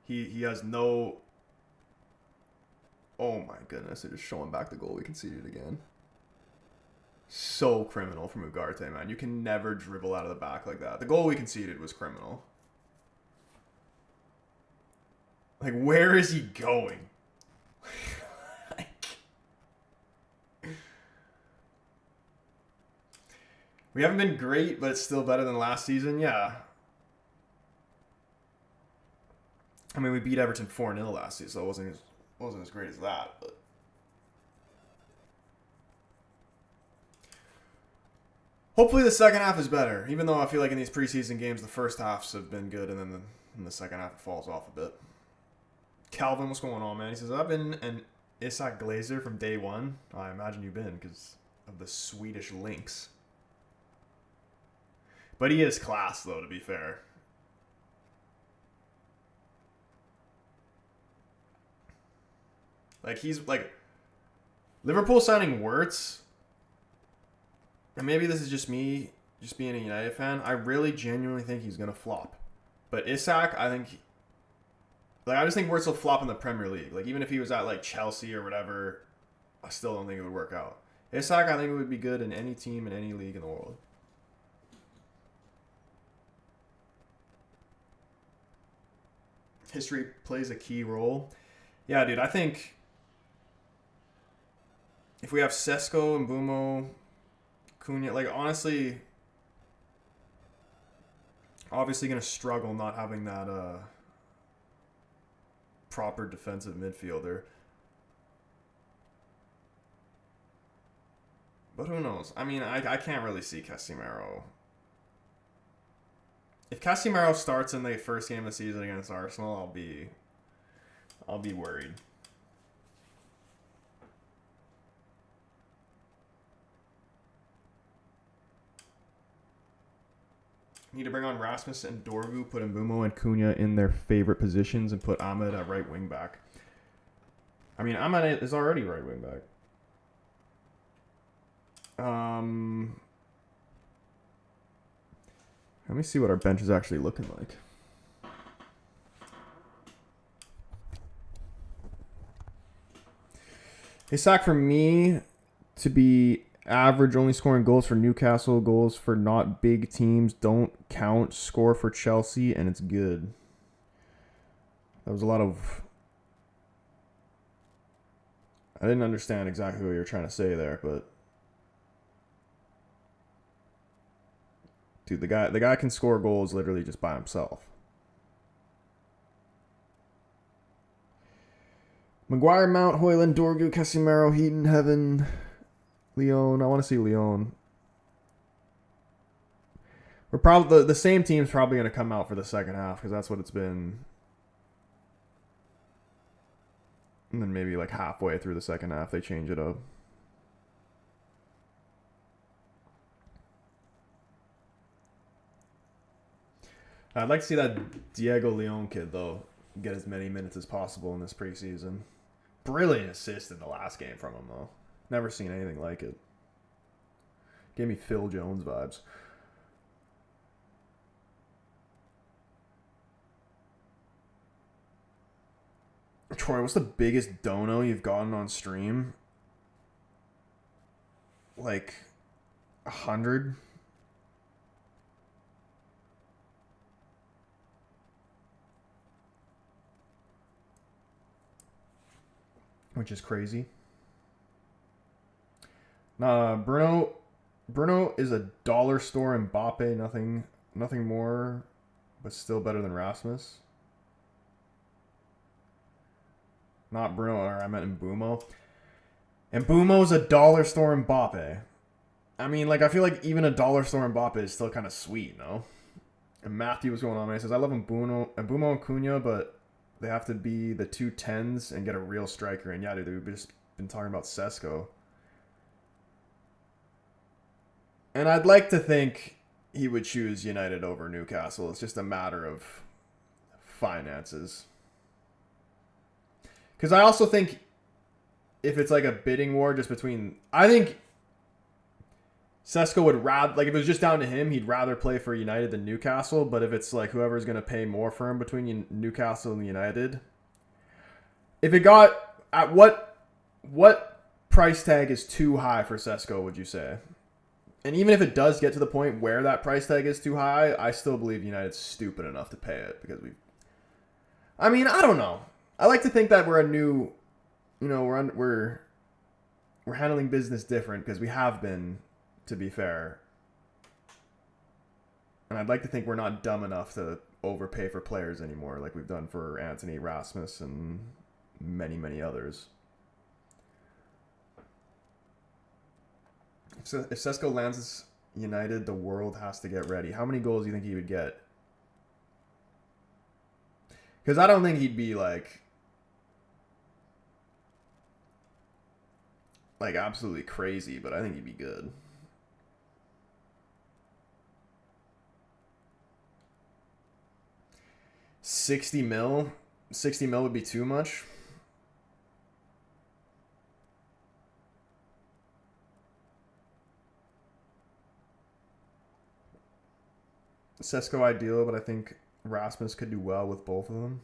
he has no. Oh my goodness! They're just showing back the goal we conceded again. So criminal from Ugarte, man. You can never dribble out of the back like that. The goal we conceded was criminal. Like, where is he going? We haven't been great, but it's still better than last season. Yeah. I mean, we beat Everton 4-0 last season, so it wasn't as great as that. But hopefully the second half is better, even though I feel like in these preseason games, the first halves have been good, and then in the second half it falls off a bit. Calvin, what's going on, man? He says, I've been an Isak Glazer from day one. I imagine you've been because of the Swedish links. But he is class, though, to be fair. Like, he's, like... Liverpool signing Wirtz... And maybe this is just me, just being a United fan. I really genuinely think he's going to flop. But Isak, I think... Like, I just think Wirtz will flop in the Premier League. Like, even if he was at, like, Chelsea or whatever, I still don't think it would work out. Isak, I think it would be good in any team, in any league in the world. History plays a key role. Yeah, dude, I think if we have Sesko and mbeumo, Cunha, like, honestly, obviously going to struggle not having that proper defensive midfielder. But who knows? I mean, I can't really see Casemiro. If Casemiro starts in the first game of the season against Arsenal, I'll be worried. Need to bring on Rasmus and Dorgu, put mbeumo and Cunha in their favorite positions, and put Ahmed at right wing back. I mean, Ahmed is already right wing back. Let me see what our bench is actually looking like. Isak for me to be average, only scoring goals for Newcastle, goals for not big teams don't count, score for Chelsea, and it's good. That was a lot of... I didn't understand exactly what you were trying to say there, but... Dude, the guy can score goals literally just by himself. Maguire, Mount, Højlund, Dorgu, Casemiro, Heaton, Heaven, Leon. I want to see Leon. We're probably the same team's probably going to come out for the second half because that's what it's been. And then maybe like halfway through the second half they change it up. I'd like to see that Diego Leon kid, though, get as many minutes as possible in this preseason. Brilliant assist in the last game from him, though. Never seen anything like it. Gave me Phil Jones vibes. Troy, what's the biggest dono you've gotten on stream? Like 100? Which is crazy. Bruno is a dollar store Mbappe, nothing more, but still better than Rasmus. Not Bruno, or I meant mbeumo. And Mbeumo's a dollar store Mbappe. I mean, like, I feel like even a dollar store Mbappe is still kind of sweet, no? And Matthew was going on, man. He says, I love mbeumo and Cunha, but they have to be the 2 10s and get a real striker. And yeah, dude, we've just been talking about Sesko. And I'd like to think he would choose United over Newcastle. It's just a matter of finances. Because I also think if it's like a bidding war just between... I think Sesko would rather... Like, if it was just down to him, he'd rather play for United than Newcastle. But if it's like whoever's going to pay more for him between Newcastle and United... If it got... At what price tag is too high for Sesko, would you say? And even if it does get to the point where that price tag is too high, I still believe United's stupid enough to pay it. Because I mean, I don't know. I like to think that we're a new... You know, we're handling business different because we have been, to be fair. And I'd like to think we're not dumb enough to overpay for players anymore like we've done for Anthony, Rasmus, and many, many others. If Sesko lands United, the world has to get ready. How many goals do you think he would get? Because I don't think he'd be like absolutely crazy, but I think he'd be good. $60 mil? 60 mil would be too much. Sesko ideal, but I think Rasmus could do well with both of them.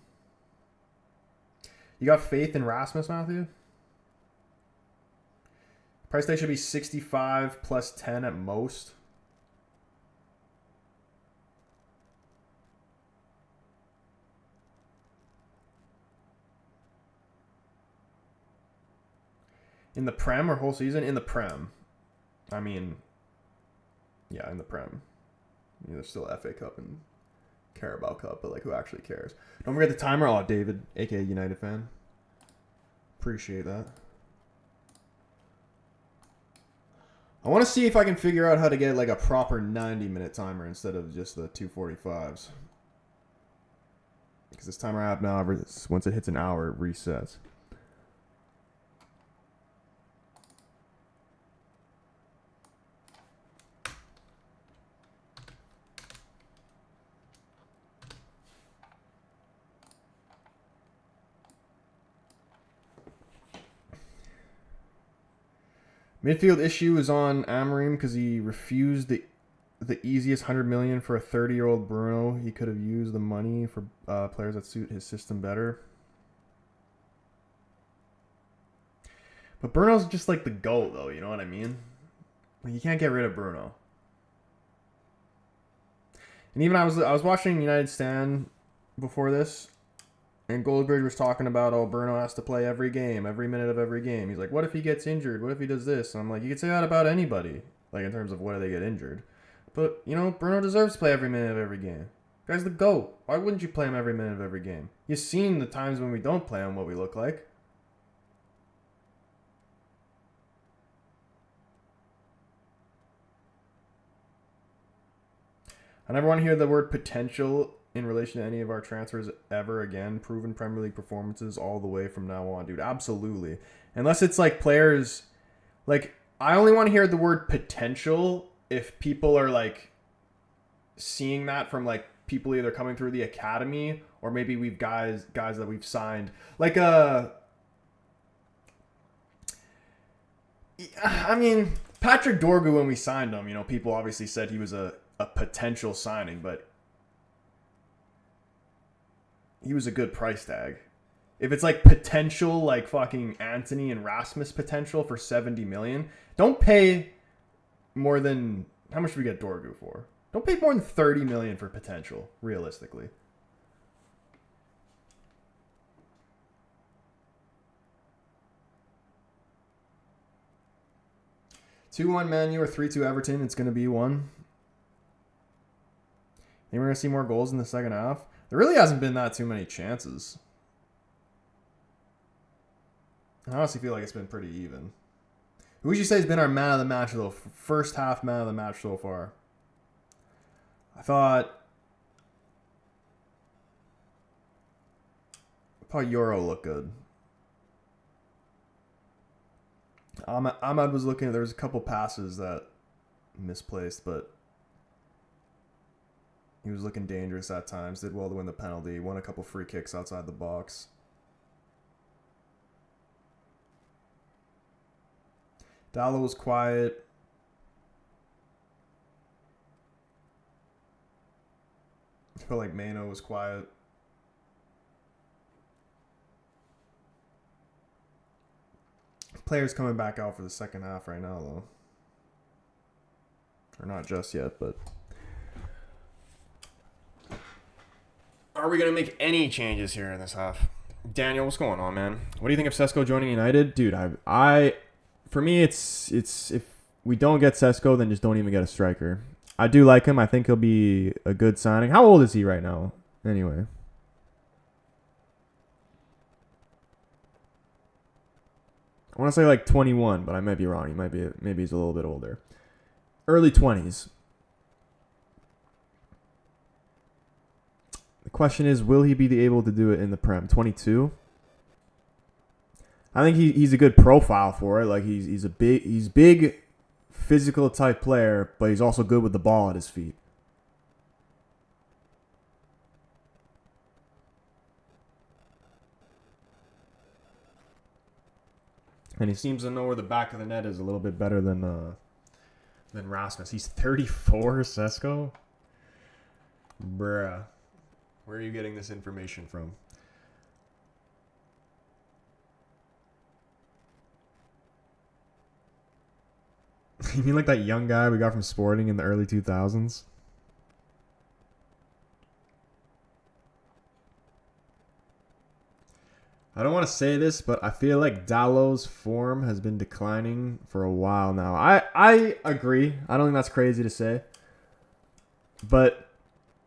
You got faith in Rasmus, Matthew? Price tag should be 65 plus 10 at most. In the Prem or whole season? In the Prem. I mean, yeah, in the Prem. I mean, there's still FA Cup and Carabao Cup, but like, who actually cares? Don't forget the timer. Oh, David, aka United fan. Appreciate that. I want to see if I can figure out how to get like a proper 90-minute timer instead of just the 245s. Because this timer I have now, once it hits an hour, it resets. Midfield issue is on Amorim because he refused the easiest 100 million for a 30-year-old Bruno. He could have used the money for players that suit his system better. But Bruno's just like the GOAT, though. You know what I mean? Like, you can't get rid of Bruno. And even I was watching United Stand before this. And Goldbridge was talking about, oh, Bruno has to play every game, every minute of every game. He's like, what if he gets injured? What if he does this? And I'm like, you could say that about anybody, like in terms of whether they get injured. But, you know, Bruno deserves to play every minute of every game. The guy's the GOAT. Why wouldn't you play him every minute of every game? You've seen the times when we don't play him, what we look like. I never want to hear the word potential in relation to any of our transfers ever again. Proven Premier League performances all the way from now on, dude. Absolutely. Unless it's like players, like, I only want to hear the word potential if people are like seeing that from like people either coming through the academy or maybe we've guys that we've signed. Like I mean, Patrick Dorgu, when we signed him, you know, people obviously said he was a potential signing, but he was a good price tag. If it's like potential, like fucking Anthony and Rasmus potential for 70 million, don't pay more than, how much do we get Dorgu for? Don't pay more than 30 million for potential, realistically. (2-1) Man U or 3-2 Everton. It's going to be 1. Think we're going to see more goals in the second half? There really hasn't been that too many chances. I honestly feel like it's been pretty even. Who would you say has been our man of the match, though? First half man of the match so far? I thought Euro looked good. Ahmad was looking. There was a couple passes that misplaced, but he was looking dangerous at times. Did well to win the penalty. Won a couple free kicks outside the box. Dallo was quiet. I feel like Mano was quiet. Players coming back out for the second half right now, though. Or not just yet, but... Are we going to make any changes here in this half? Daniel, what's going on, man? What do you think of Sesko joining United? Dude, for me, it's if we don't get Sesko, then just don't even get a striker. I do like him. I think he'll be a good signing. How old is he right now? Anyway. I want to say like 21, but I might be wrong. Maybe he's a little bit older. Early 20s. The question is, will he be able to do it in the Prem? 22. I think he's a good profile for it. Like he's big, physical type player, but he's also good with the ball at his feet. And he seems to know where the back of the net is a little bit better than Rasmus. He's 34, Sesko. Bruh. Where are you getting this information from? You mean like that young guy we got from Sporting in the early 2000s? I don't want to say this, but I feel like Dallo's form has been declining for a while now. I agree. I don't think that's crazy to say. But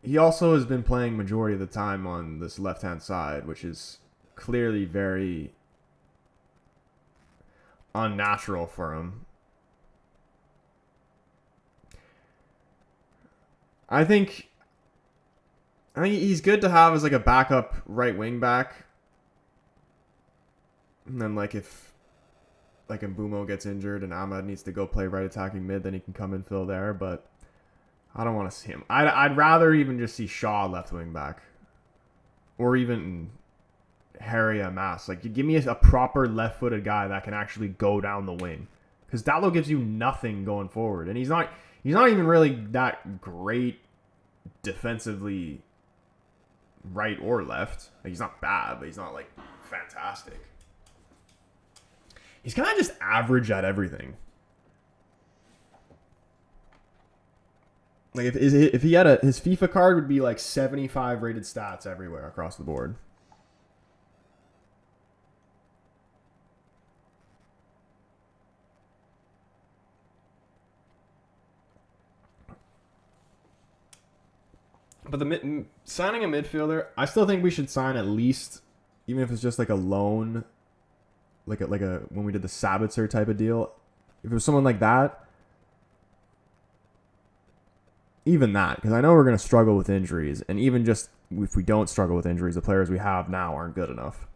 he also has been playing majority of the time on this left-hand side, which is clearly very unnatural for him. I think he's good to have as like a backup right wing back. And then like if like mbeumo gets injured and Ahmad needs to go play right attacking mid, then he can come and fill there. But I don't want to see him. I'd rather even just see Shaw left wing back, or even Harry Amas. Like, you give me a proper left-footed guy that can actually go down the wing, because Dallo gives you nothing going forward, and he's not even really that great defensively, right or left. Like, he's not bad, but he's not like fantastic. He's kind of just average at everything. Like if he had his FIFA card would be like 75 rated stats everywhere across the board. But signing a midfielder, I still think we should sign at least, even if it's just like a loan, like a when we did the Sabitzer type of deal. If it was someone like that. Even that, because I know we're going to struggle with injuries, and even just if we don't struggle with injuries, the players we have now aren't good enough.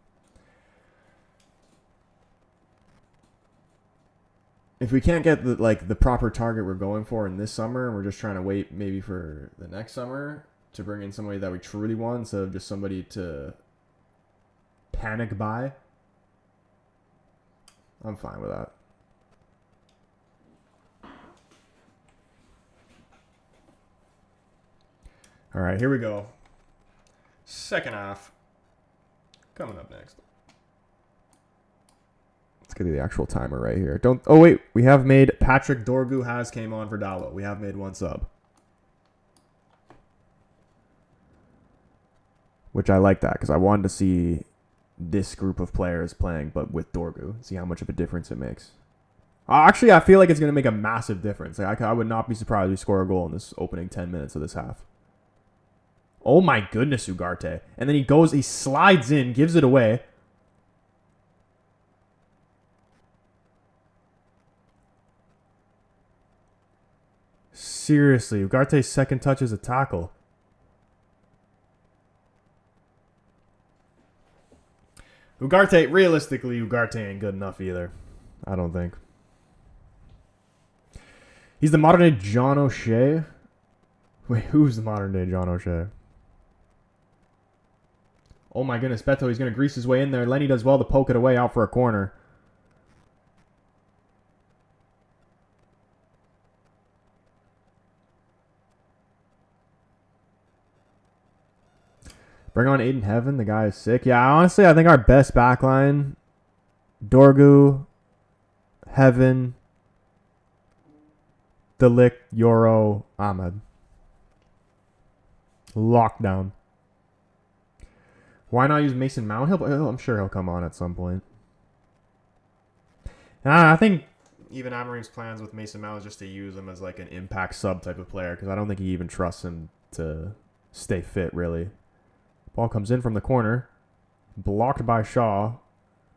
If we can't get the proper target we're going for in this summer, and we're just trying to wait maybe for the next summer to bring in somebody that we truly want instead of just somebody to panic buy, I'm fine with that. All right, here we go. Second half. Coming up next. Let's get to the actual timer right here. Oh, wait. We have made... Patrick Dorgu has came on for Dallo. We have made one sub. Which I like that, because I wanted to see this group of players playing, but with Dorgu. See how much of a difference it makes. Actually, I feel like it's going to make a massive difference. Like, I would not be surprised if we score a goal in this opening 10 minutes of this half. Oh my goodness, Ugarte. And then he slides in, gives it away. Seriously, Ugarte's second touch is a tackle. Realistically, Ugarte ain't good enough either. I don't think. He's the modern day John O'Shea. Wait, who's the modern day John O'Shea? Oh my goodness, Beto, he's going to grease his way in there. Lenny does well to poke it away out for a corner. Bring on Aiden Heaven. The guy is sick. Yeah, honestly, I think our best backline, Dorgu, Heaven, Delict, Yoro, Ahmed. Lockdown. Why not use Mason Mount? I'm sure he'll come on at some point. And I think even Amorim's plans with Mason Mount is just to use him as like an impact sub type of player because I don't think he even trusts him to stay fit, really. Ball comes in from the corner. Blocked by Shaw.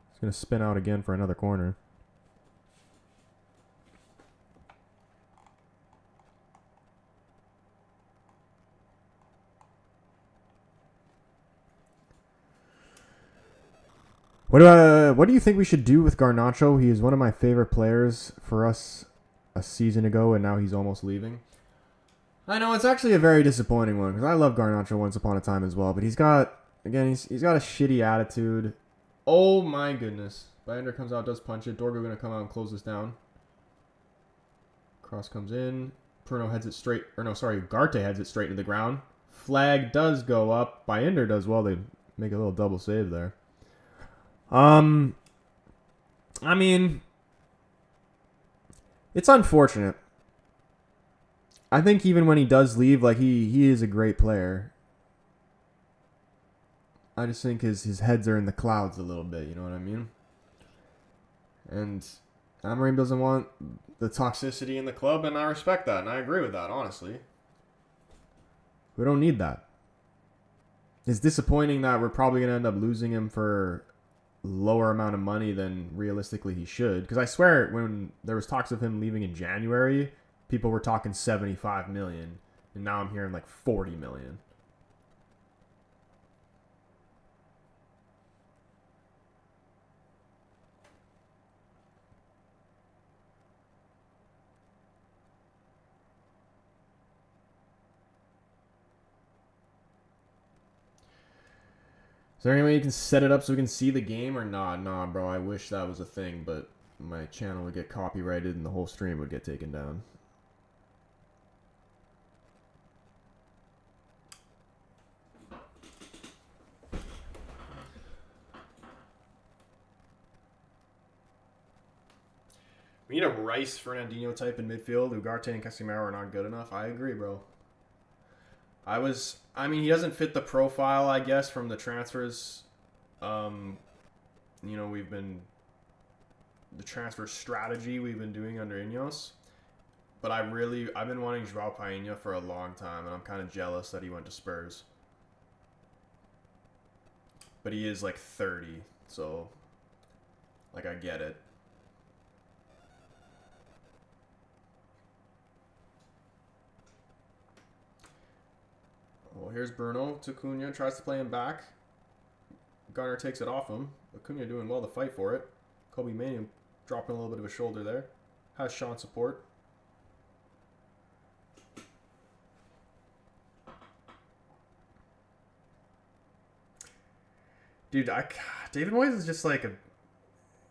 He's going to spin out again for another corner. What do you think we should do with Garnacho? He is one of my favorite players for us a season ago, and now he's almost leaving. I know, it's actually a very disappointing one, because I love Garnacho once upon a time as well, but he's got a shitty attitude. Oh my goodness. Binder comes out, does punch it. Dorgo going to come out and close this down. Cross comes in. Bruno heads it straight, Ugarte heads it straight into the ground. Flag does go up. Binder does well. They make a little double save there. I mean, it's unfortunate. I think even when he does leave, like he is a great player. I just think his heads are in the clouds a little bit, you know what I mean? And Amorim doesn't want the toxicity in the club, and I respect that, and I agree with that, honestly. We don't need that. It's disappointing that we're probably going to end up losing him for lower amount of money than realistically he should. Because I swear, when there was talks of him leaving in January, people were talking 75 million, and now I'm hearing like 40 million. Is there any way you can set it up so we can see the game or not? Nah, bro, I wish that was a thing, but my channel would get copyrighted and the whole stream would get taken down. We need a Rice Fernandinho type in midfield. Ugarte and Casemiro are not good enough. I agree, bro. I mean, he doesn't fit the profile, I guess, from the transfers. You know, the transfer strategy we've been doing under Ineos. But I've been wanting João Painha for a long time, and I'm kind of jealous that he went to Spurs. But he is like 30, so like I get it. Well, here's Bruno to Cunha, tries to play him back. Garner takes it off him, but Cunha doing well to fight for it. Kobe Manu dropping a little bit of a shoulder there. Has Sean support. Dude, David Moyes is just like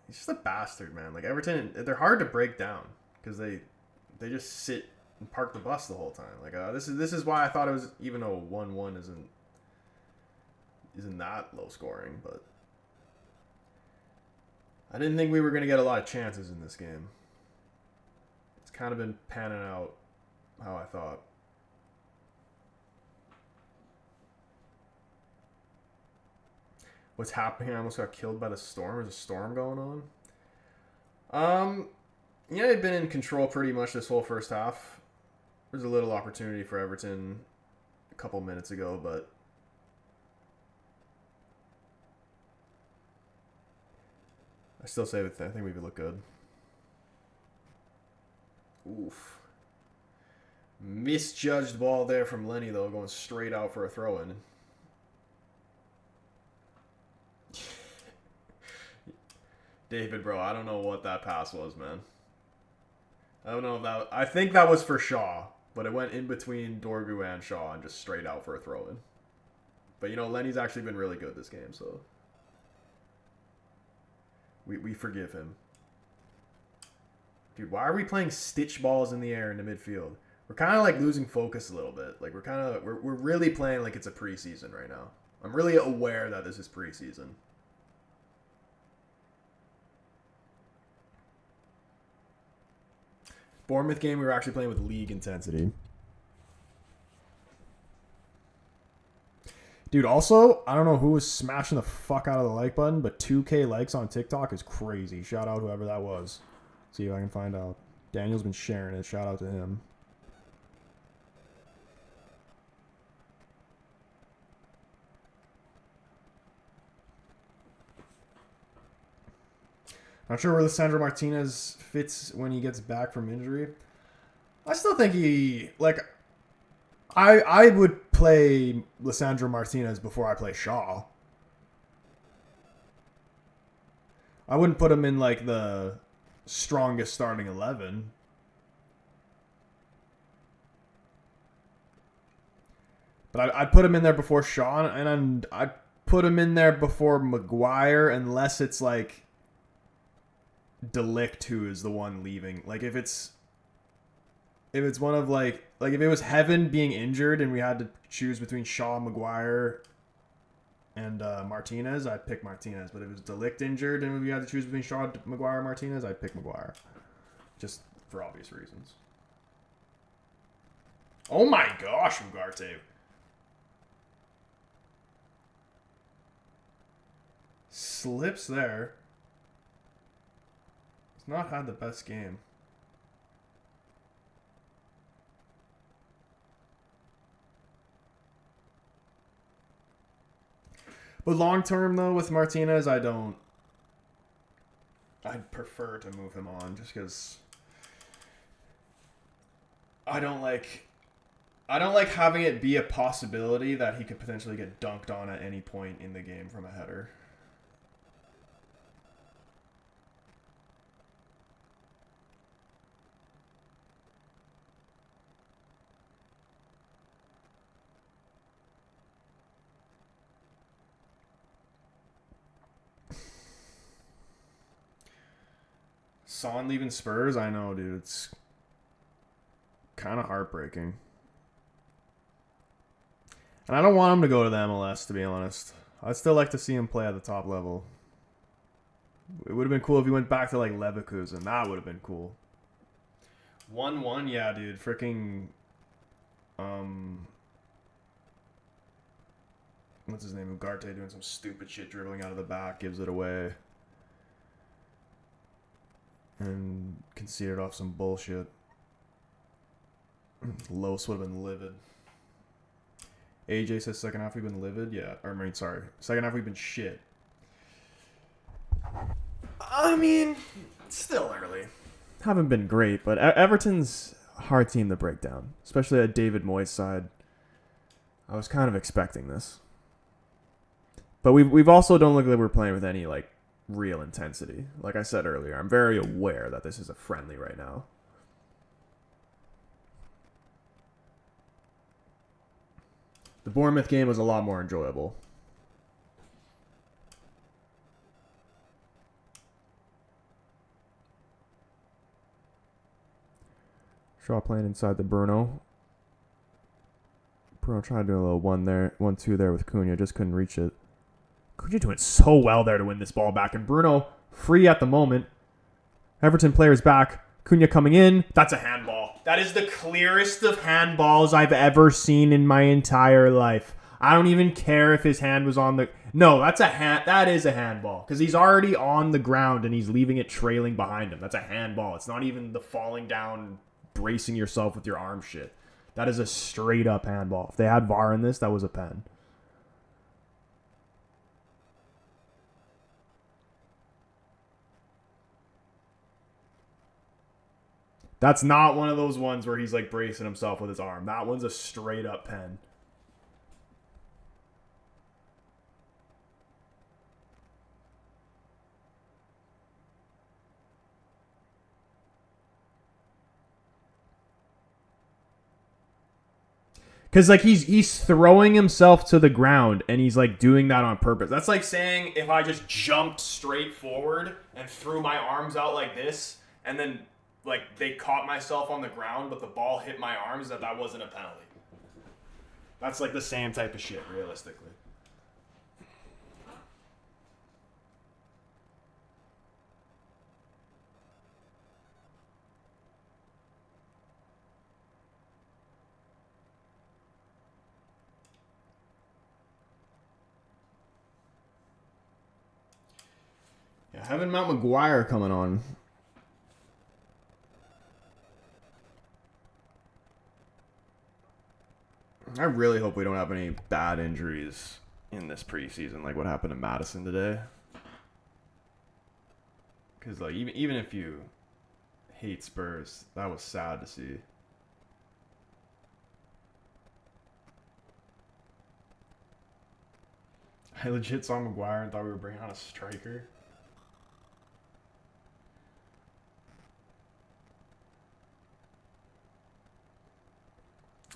he's just a bastard, man. Like Everton, they're hard to break down because they just sit and park the bus the whole time. Like this is why I thought it was, even though 1-1 isn't that low scoring, but I didn't think we were going to get a lot of chances in this game. It's kind of been panning out how I thought. What's happening? I almost got killed by the storm. There's a storm going on. Yeah, they've been in control pretty much this whole first half. There's a little opportunity for Everton a couple minutes ago, but I still say that I think we could look good. Oof. Misjudged ball there from Lenny, though, going straight out for a throw-in. David, bro, I don't know what that pass was, man. I don't know if that... I think that was for Shaw, but it went in between Dorgu and Shaw and just straight out for a throw-in. But, you know, Lenny's actually been really good this game, so... We forgive him. Dude, why are we playing stitch balls in the air in the midfield? We're kind of like losing focus a little bit. Like we're really playing like it's a preseason right now. I'm really aware that this is preseason. Bournemouth game, we were actually playing with league intensity. Dude, also, I don't know who was smashing the fuck out of the like button, but 2K likes on TikTok is crazy. Shout out whoever that was. See if I can find out. Daniel's been sharing it. Shout out to him. Not sure where Lisandro Martinez fits when he gets back from injury. I still think he, like, I would play Lisandro Martinez before I play Shaw. I wouldn't put him in, like, the strongest starting 11. But I'd put him in there before Shaw, and I'd put him in there before Maguire, unless it's, like, Delict who is the one leaving. Like, if it's one of, like if it was Heaven being injured and we had to choose between Shaw, Maguire, and Martinez, I'd pick Martinez. But if it was Delict injured and we had to choose between Shaw, Maguire, and Martinez, I'd pick Maguire. Just for obvious reasons. Oh my gosh, Ugarte. Slips there. He's not had the best game. But long term, though, with Martinez, I'd prefer to move him on just because I don't like having it be a possibility that he could potentially get dunked on at any point in the game from a header. Son leaving Spurs? I know, dude. It's kind of heartbreaking. And I don't want him to go to the MLS, to be honest. I'd still like to see him play at the top level. It would have been cool if he went back to, like, Leverkusen. That would have been cool. 1-1? Yeah, dude. Freaking... What's his name? Ugarte doing some stupid shit, dribbling out of the back, gives it away. And conceded off some bullshit. Los would have been livid. AJ says second half we've been livid. Yeah, or I mean, sorry. Second half we've been shit. I mean, still early. Haven't been great, but Everton's a hard team to break down, especially at David Moyes' side. I was kind of expecting this. But we've also don't look like we're playing with any, like, real intensity. Like I said earlier, I'm very aware that this is a friendly right now. The Bournemouth game was a lot more enjoyable. Shaw playing inside the Bruno. Bruno trying to do a little 1-2 there with Cunha, just couldn't reach it. Cunha doing so well there to win this ball back. And Bruno, free at the moment. Everton players back. Cunha coming in. That's a handball. That is the clearest of handballs I've ever seen in my entire life. I don't even care if his hand was on the... No, that's a hand. That is a handball. Because he's already on the ground and he's leaving it trailing behind him. That's a handball. It's not even the falling down, bracing yourself with your arm shit. That is a straight up handball. If they had VAR in this, that was a pen. That's not one of those ones where he's like bracing himself with his arm. That one's a straight up pen. Because like he's throwing himself to the ground and he's like doing that on purpose. That's like saying if I just jumped straight forward and threw my arms out like this and then like they caught myself on the ground but the ball hit my arms, that wasn't a penalty. That's like the same type of shit, realistically. Yeah, having Mount McGuire coming on. I really hope we don't have any bad injuries in this preseason, like what happened to Madison today. Because like even if you hate Spurs, that was sad to see. I legit saw McGuire and thought we were bringing on a striker.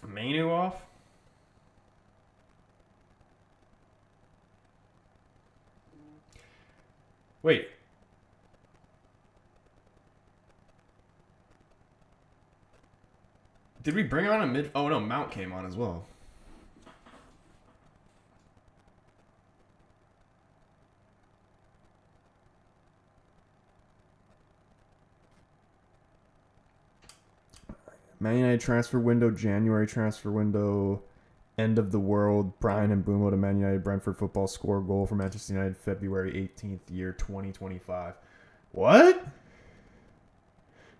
Manu off? Wait. Did we bring on a mid... Oh, no, Mount came on as well. Man United transfer window, January transfer window, end of the world. Brian mbeumo to Man United, Brentford football, score goal for Manchester United, February 18th, year 2025. What?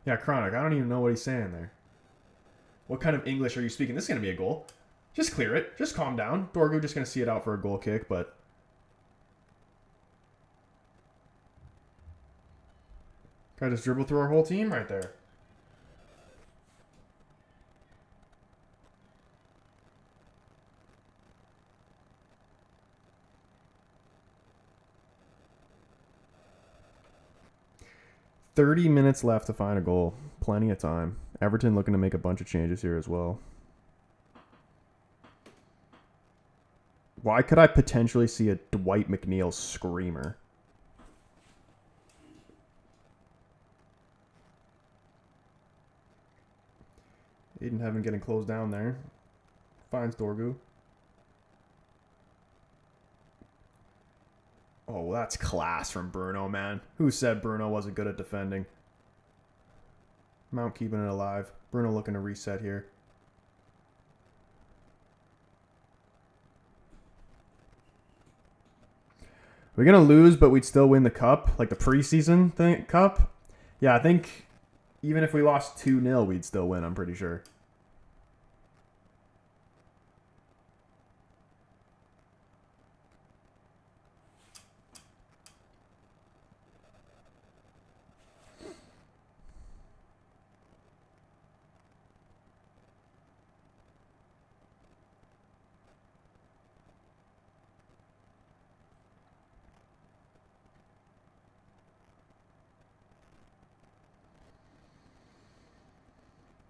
Yeah, Chronic, I don't even know what he's saying there. What kind of English are you speaking? This is going to be a goal. Just clear it. Just calm down. Dorgu just going to see it out for a goal kick, but... Guy just dribbled through our whole team right there. $30 minutes left to find a goal. Plenty of time. Everton looking to make a bunch of changes here as well. Why could I potentially see a Dwight McNeil screamer? Aiden Heaven getting closed down there. Finds Dorgu. Oh, that's class from Bruno, man. Who said Bruno wasn't good at defending? Mount keeping it alive. Bruno looking to reset here. We're going to lose, but we'd still win the cup, like the preseason cup. Yeah, I think even if we lost 2-0, we'd still win, I'm pretty sure.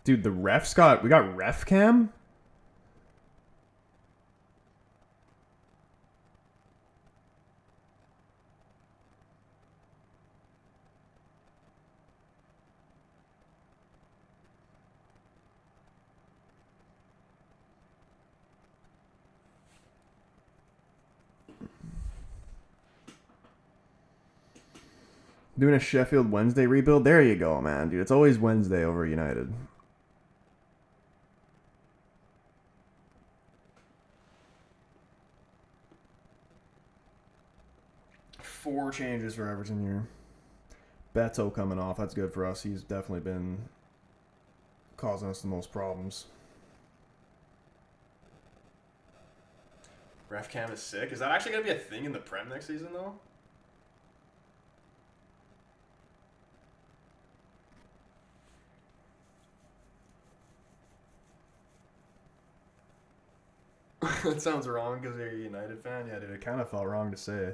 Dude, the refs we got ref cam? Doing a Sheffield Wednesday rebuild? There you go, man. Dude, it's always Wednesday over United. 4 changes for Everton here. Beto coming off. That's good for us. He's definitely been causing us the most problems. Ref cam is sick. Is that actually going to be a thing in the Prem next season, though? That sounds wrong because you're a United fan. Yeah, dude, it kind of felt wrong to say.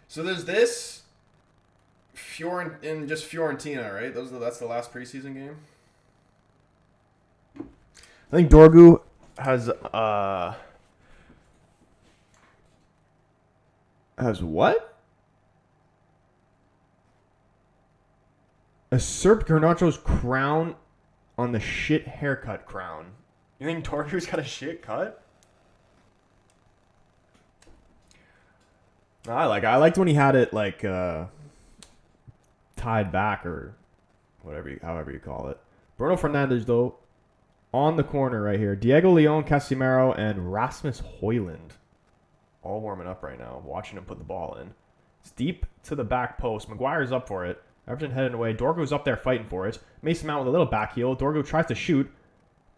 So there's this and just Fiorentina, right? That's the last preseason game. I think Dorgu has what? Usurped Garnacho's crown on the shit haircut crown. You think Dorgu's got a shit cut? I liked when he had it like tied back or however you call it. Bruno Fernandes though on the corner right here. Diego Leon, Casemiro, and Rasmus Højlund all warming up right now, watching him put the ball in. It's deep to the back post. Maguire's up for it. Everton heading away. Dorgu's up there fighting for it. Mason Mount with a little back heel. Dorgu tries to shoot.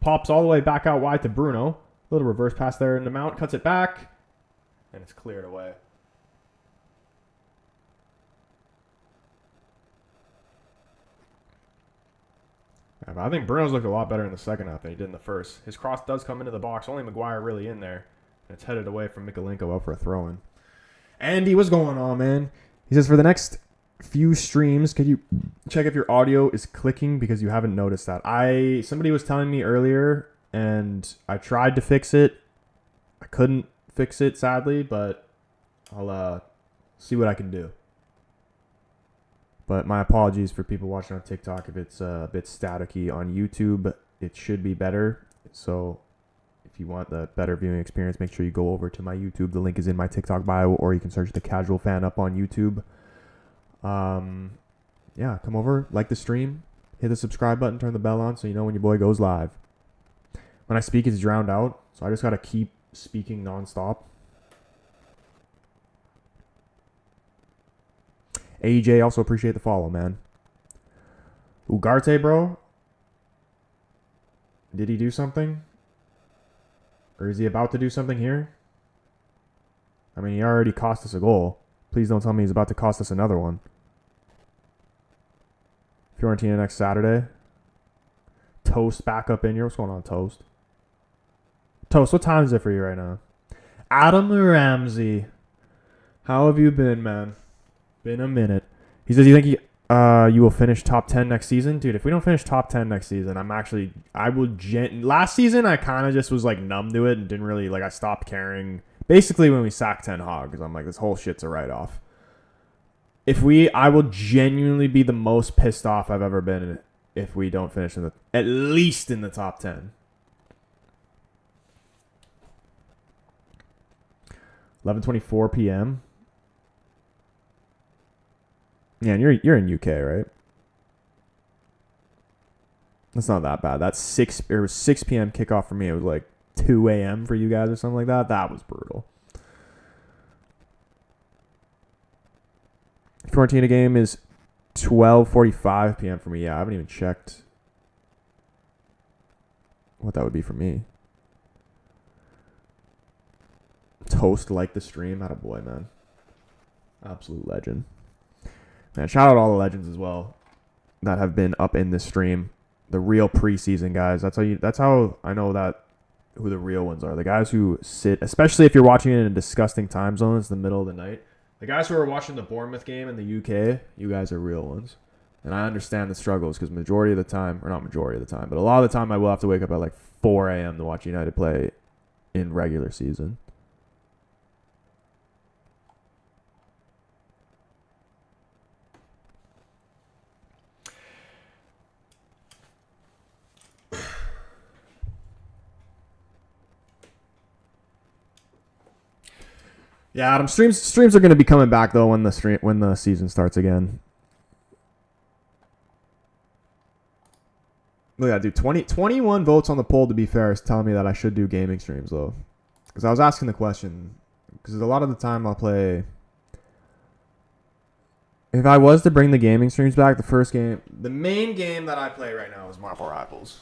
Pops all the way back out wide to Bruno. A little reverse pass there in the Mount. Cuts it back. And it's cleared away. I think Bruno's looked a lot better in the second half than he did in the first. His cross does come into the box. Only Maguire really in there. And it's headed away from Mikalenko up for a throw-in. Andy, what's going on, man? He says, for the next few streams, could you check if your audio is clicking because you haven't noticed that? Somebody was telling me earlier, and I tried to fix it. I couldn't fix it, sadly, but I'll see what I can do. But my apologies for people watching on TikTok if it's a bit staticky on YouTube. It should be better. So if you want the better viewing experience, make sure you go over to my YouTube. The link is in my TikTok bio, or you can search The Casual Fan up on YouTube. Yeah, come over, like the stream, hit the subscribe button, turn the bell on so you know when your boy goes live. When I speak, it's drowned out, so I just got to keep speaking nonstop. AJ, also appreciate the follow, man. Ugarte, bro. Did he do something? Or is he about to do something here? I mean, he already cost us a goal. Please don't tell me he's about to cost us another one. Fiorentina next Saturday. Toast back up in here. What's going on, Toast? Toast, what time is it for you right now? Adam Ramsey. How have you been, man? Been a minute. He says, you think you will finish top 10 next season? Dude, if we don't finish top 10 next season, last season, I kind of just was like numb to it and didn't really, I stopped caring. Basically, when we sacked Ten Hag, because I'm like, this whole shit's a write-off. I will genuinely be the most pissed off I've ever been if we don't finish at least in the top 10. 11:24 p.m. Yeah, and you're in UK, right? That's not that bad. That's 6 p.m. kickoff for me. It was like 2 a.m. for you guys or something like that. That was brutal. Fiorentina game is 12:45 p.m. for me. Yeah, I haven't even checked what that would be for me. Toast like the stream. Attaboy, man. Absolute legend. Man, shout out all the legends as well that have been up in this stream. The real preseason guys. That's how I know who the real ones are. The guys who sit, especially if you're watching it in a disgusting time zone, it's the middle of the night. The guys who are watching the Bournemouth game in the UK, you guys are real ones. And I understand the struggles because majority of the time, or not majority of the time, but a lot of the time I will have to wake up at like 4 a.m. to watch United play in regular season. Yeah, Adam, streams are going to be coming back though when the season starts again. Look at dude, 21 votes on the poll, to be fair, is telling me that I should do gaming streams, though. Because I was asking the question. Because a lot of the time I'll play... If I was to bring the gaming streams back, the main game that I play right now is Marble Rivals.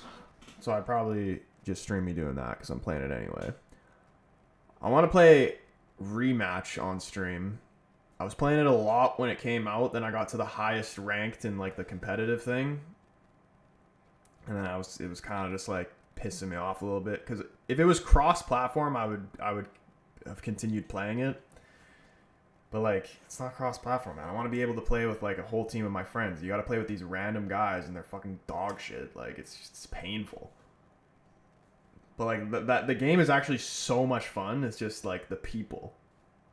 So I'd probably just stream me doing that because I'm playing it anyway. I want to play Rematch on stream. I was playing it a lot when it came out. Then I got to the highest ranked in like the competitive thing. And then it was kind of just like pissing me off a little bit. Because if it was cross-platform, I would have continued playing it. But, like, it's not cross-platform, man. I want to be able to play with, like, a whole team of my friends. You got to play with these random guys, and they're fucking dog shit. Like, it's painful. But, like, the game is actually so much fun. It's just, like, the people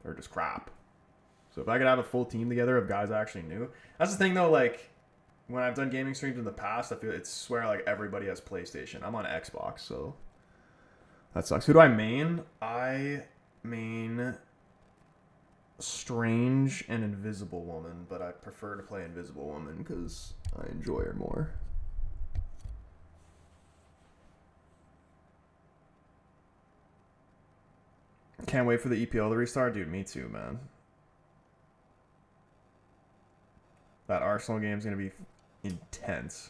are just crap. So if I could have a full team together of guys I actually knew. That's the thing, though, like, when I've done gaming streams in the past, I feel it's swear, like, everybody has PlayStation. I'm on Xbox, so that sucks. Who do I main? I main... Strange and Invisible Woman, but I prefer to play Invisible Woman because I enjoy her more. Can't wait for the EPL to restart. Dude, me too, man. That Arsenal game is going to be intense.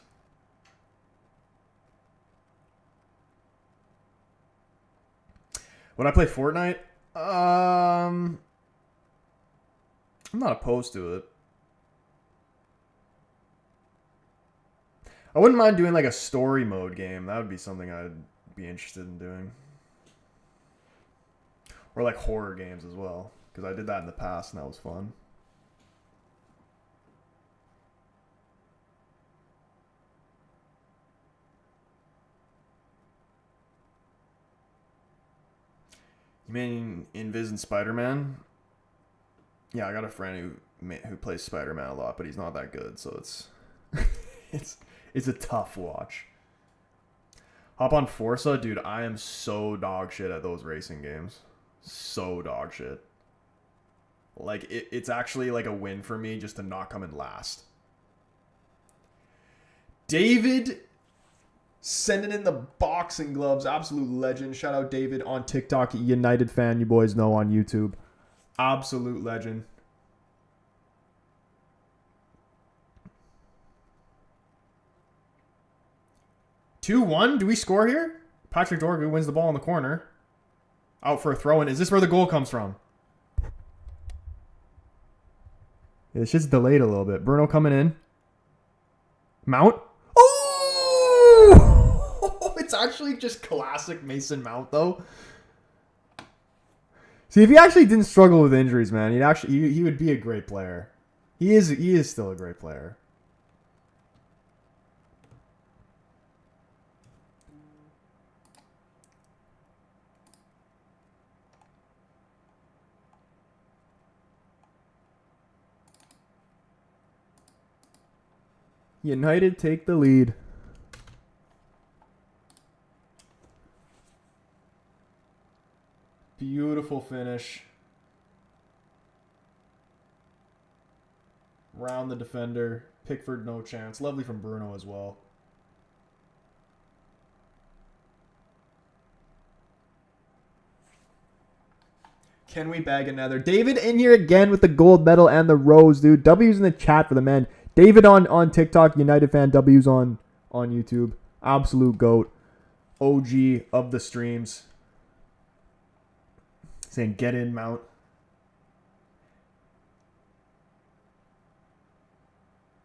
Would I play Fortnite? I'm not opposed to it. I wouldn't mind doing like a story mode game. That would be something I'd be interested in doing. Or like horror games as well. Because I did that in the past and that was fun. You mean Invis and Spider-Man? Yeah, I got a friend who plays Spider-Man a lot, but he's not that good, so it's it's a tough watch. Hop on Forza, dude. I am so dog shit at those racing games. So dog shit. Like it's actually like a win for me just to not come in last. David sending in the boxing gloves, absolute legend. Shout out David on TikTok, United fan. You boys know on YouTube. Absolute legend. (2-1). Do we score here? Patrick Dorgu wins the ball in the corner. Out for a throw-in. Is this where the goal comes from? Yeah, this shit's delayed a little bit. Bruno coming in. Mount. Oh! It's actually just classic Mason Mount, though. See, if he actually didn't struggle with injuries, man, he would be a great player. He is still a great player. United take the lead. Beautiful finish. Round the defender. Pickford, no chance. Lovely from Bruno as well. Can we bag another? David in here again with the gold medal and the rose, dude. W's in the chat for the men. David on TikTok, United fan. W's on YouTube. Absolute GOAT. OG of the streams. Saying get in, Mount.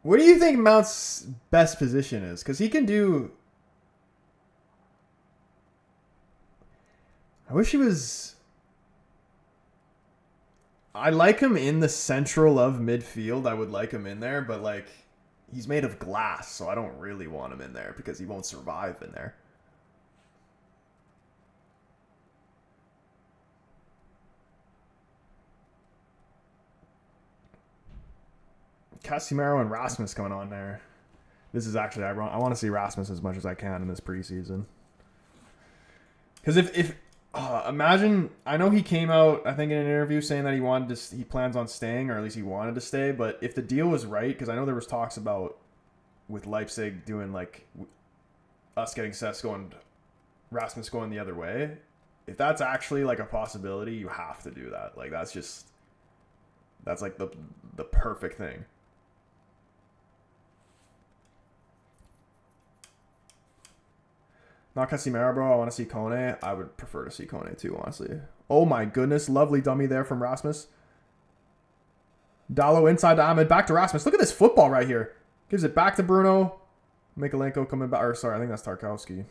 What do you think Mount's best position is? Because he can do... I wish he was... I like him in the central of midfield. I would like him in there, but like he's made of glass, so I don't really want him in there because he won't survive in there. Casemiro and Rasmus coming on there. This is actually ironic. I want to see Rasmus as much as I can in this preseason. Because if imagine, I know he came out, I think in an interview saying that he plans on staying, or at least he wanted to stay. But if the deal was right, because I know there was talks about with Leipzig doing like us getting Sesko and Rasmus going the other way, if that's actually like a possibility, you have to do that. Like that's like the perfect thing. Not Casemiro, bro. I want to see Kone. I would prefer to see Kone too, honestly. Oh my goodness. Lovely dummy there from Rasmus. Dallo inside to Ahmed. Back to Rasmus. Look at this football right here. Gives it back to Bruno. Mikalenko coming back. Or sorry, I think that's Tarkowski.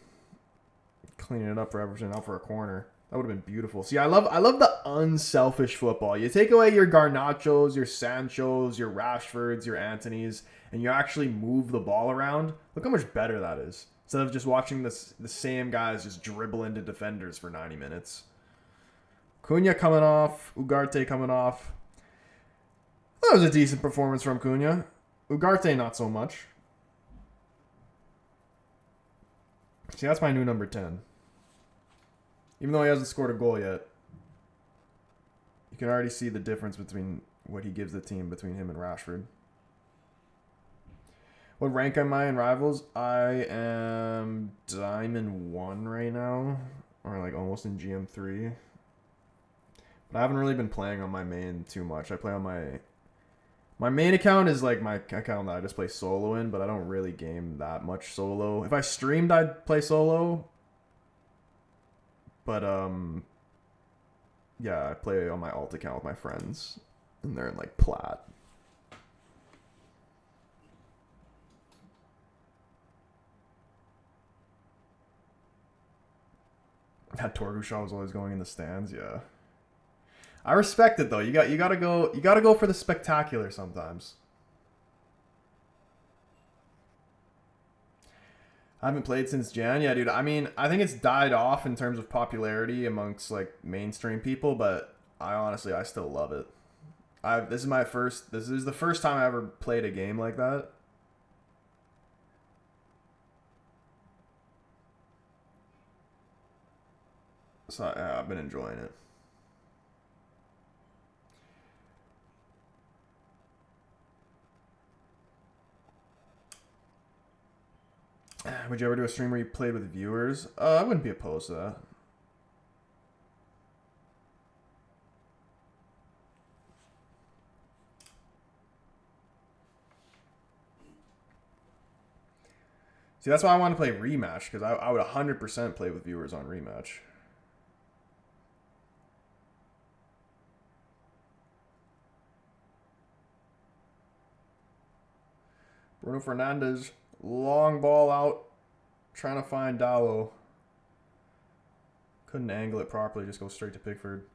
Cleaning it up for Everton out for a corner. That would have been beautiful. See, I love the unselfish football. You take away your Garnachos, your Sanchos, your Rashfords, your Antonys, and you actually move the ball around. Look how much better that is. Instead of just watching the same guys just dribble into defenders for 90 minutes. Cunha coming off. Ugarte coming off. That was a decent performance from Cunha. Ugarte not so much. See, that's my new number 10. Even though he hasn't scored a goal yet, you can already see the difference between what he gives the team between him and Rashford. What rank am I in Rivals? I am Diamond 1 right now. Or like almost in GM3. But I haven't really been playing on my main too much. I play on my main account is like my account that I just play solo in, but I don't really game that much solo. If I streamed, I'd play solo. But yeah, I play on my alt account with my friends. And they're in like plat. That Torgushaw was always going in the stands, yeah. I respect it though. You gotta go for the spectacular sometimes. I haven't played since Jan. Yeah, dude. I mean, I think it's died off in terms of popularity amongst like mainstream people, but I still love it. This is the first time I ever played a game like that. So yeah, I've been enjoying it. Would you ever do a stream where you played with viewers? I wouldn't be opposed to that. See, that's why I want to play Rematch, because I would 100% play with viewers on Rematch. Bruno Fernandes, long ball out, trying to find Dallo. Couldn't angle it properly, just go straight to Pickford.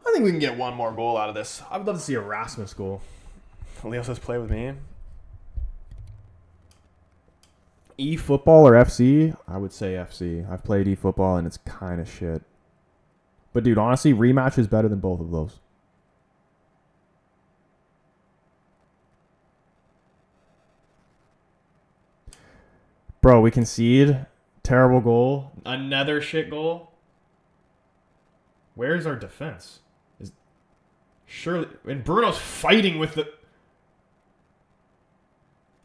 I think we can get one more goal out of this. I would love to see a Rasmus goal. Leo says play with me. eFootball or FC? I would say FC. I've played eFootball and it's kind of shit. But dude, honestly, Rematch is better than both of those. Bro, we concede. Terrible goal. Another shit goal. Where's our defense? Surely, and Bruno's fighting with the...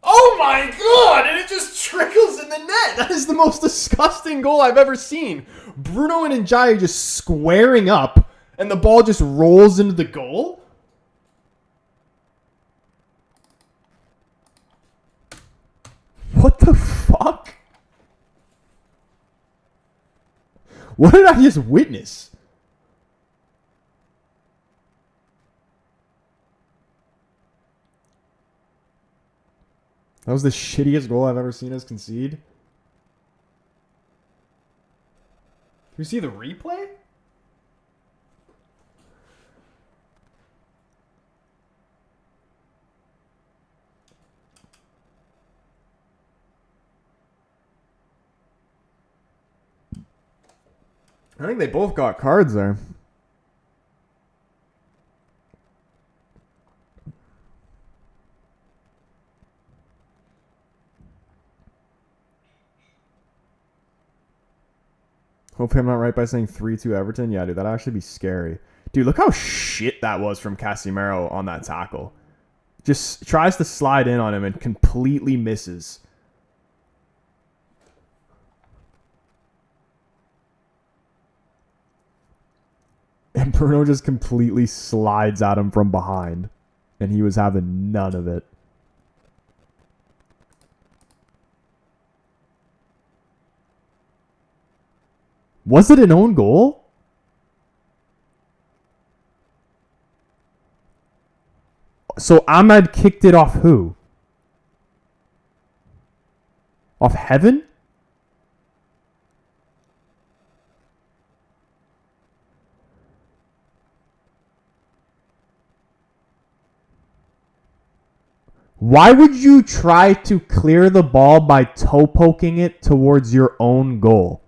Oh my god! And it just trickles in the net! That is the most disgusting goal I've ever seen. Bruno and Njai just squaring up, and the ball just rolls into the goal? What the fuck? What did I just witness? That was the shittiest goal I've ever seen us concede. Did you see the replay? I think they both got cards there. Hopefully I'm not right by saying 3-2 Everton. Yeah, dude, that'd actually be scary. Dude, look how shit that was from Casemiro on that tackle. Just tries to slide in on him and completely misses. And Bruno just completely slides at him from behind. And he was having none of it. Was it an own goal? So Ahmed kicked it off who? Off Heaven? Why would you try to clear the ball by toe poking it towards your own goal?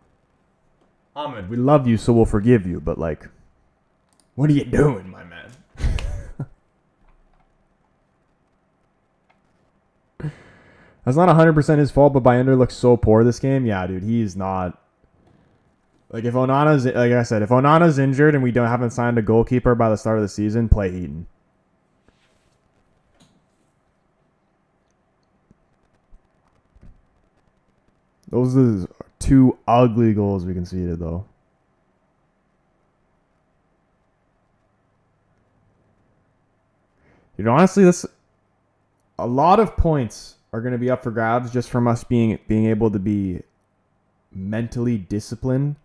Ahmed, we love you, so we'll forgive you, but like, what are you doing, my man? That's not 100% his fault, but Bayender looks so poor this game. Yeah, dude, he's not. Like, if Onana's, like I said, if Onana's injured and we haven't signed a goalkeeper by the start of the season, play Heaton. Those are two ugly goals we conceded, though. You know, honestly, this a lot of points are going to be up for grabs just from us being able to be mentally disciplined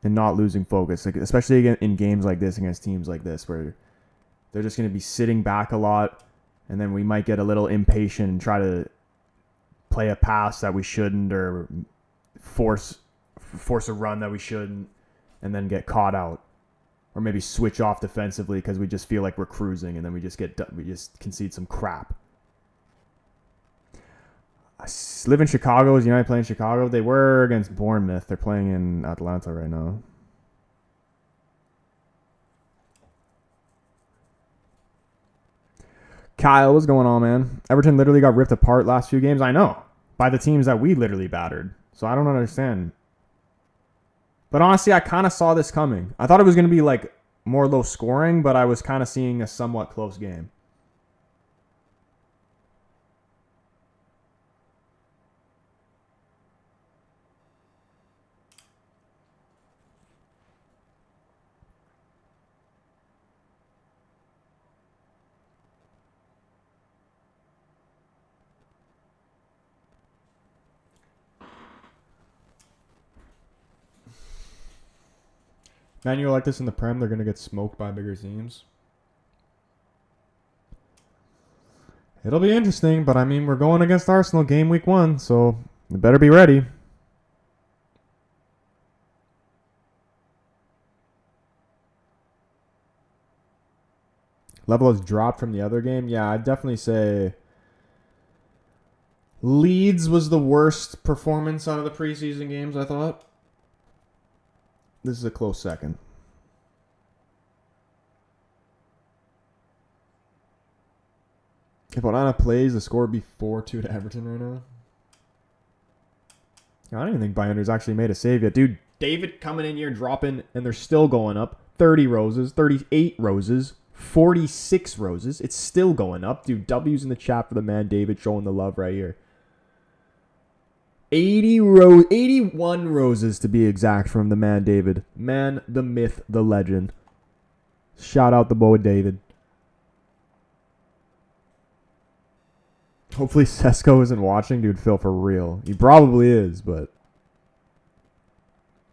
and not losing focus, like especially in games like this against teams like this where they're just going to be sitting back a lot, and then we might get a little impatient and try to play a pass that we shouldn't, or force a run that we shouldn't, and then get caught out, or maybe switch off defensively because we just feel like we're cruising, and then we just concede some crap. I live in Chicago. Is United playing Chicago? They were against Bournemouth. They're playing in Atlanta right now. Kyle, what's going on, man? Everton literally got ripped apart last few games. I know. By the teams that we literally battered. So I don't understand. But honestly, I kind of saw this coming. I thought it was going to be like more low scoring, but I was kind of seeing a somewhat close game. Man, you like this in the Prem, they're going to get smoked by bigger teams. It'll be interesting, but I mean, we're going against Arsenal game week 1, so we better be ready. Level has dropped from the other game. Yeah, I'd definitely say Leeds was the worst performance out of the preseason games, I thought. This is a close second. If Onana plays, the score would be 4-2 to Everton right now. I don't even think Bayender's actually made a save yet. Dude, David coming in here dropping, and they're still going up. 30 roses, 38 roses, 46 roses. It's still going up. Dude, W's in the chat for the man David showing the love right here. 81 roses to be exact from the man David. Man, the myth, the legend. Shout out the boy David. Hopefully Sesko isn't watching, dude. Phil, for real. He probably is, but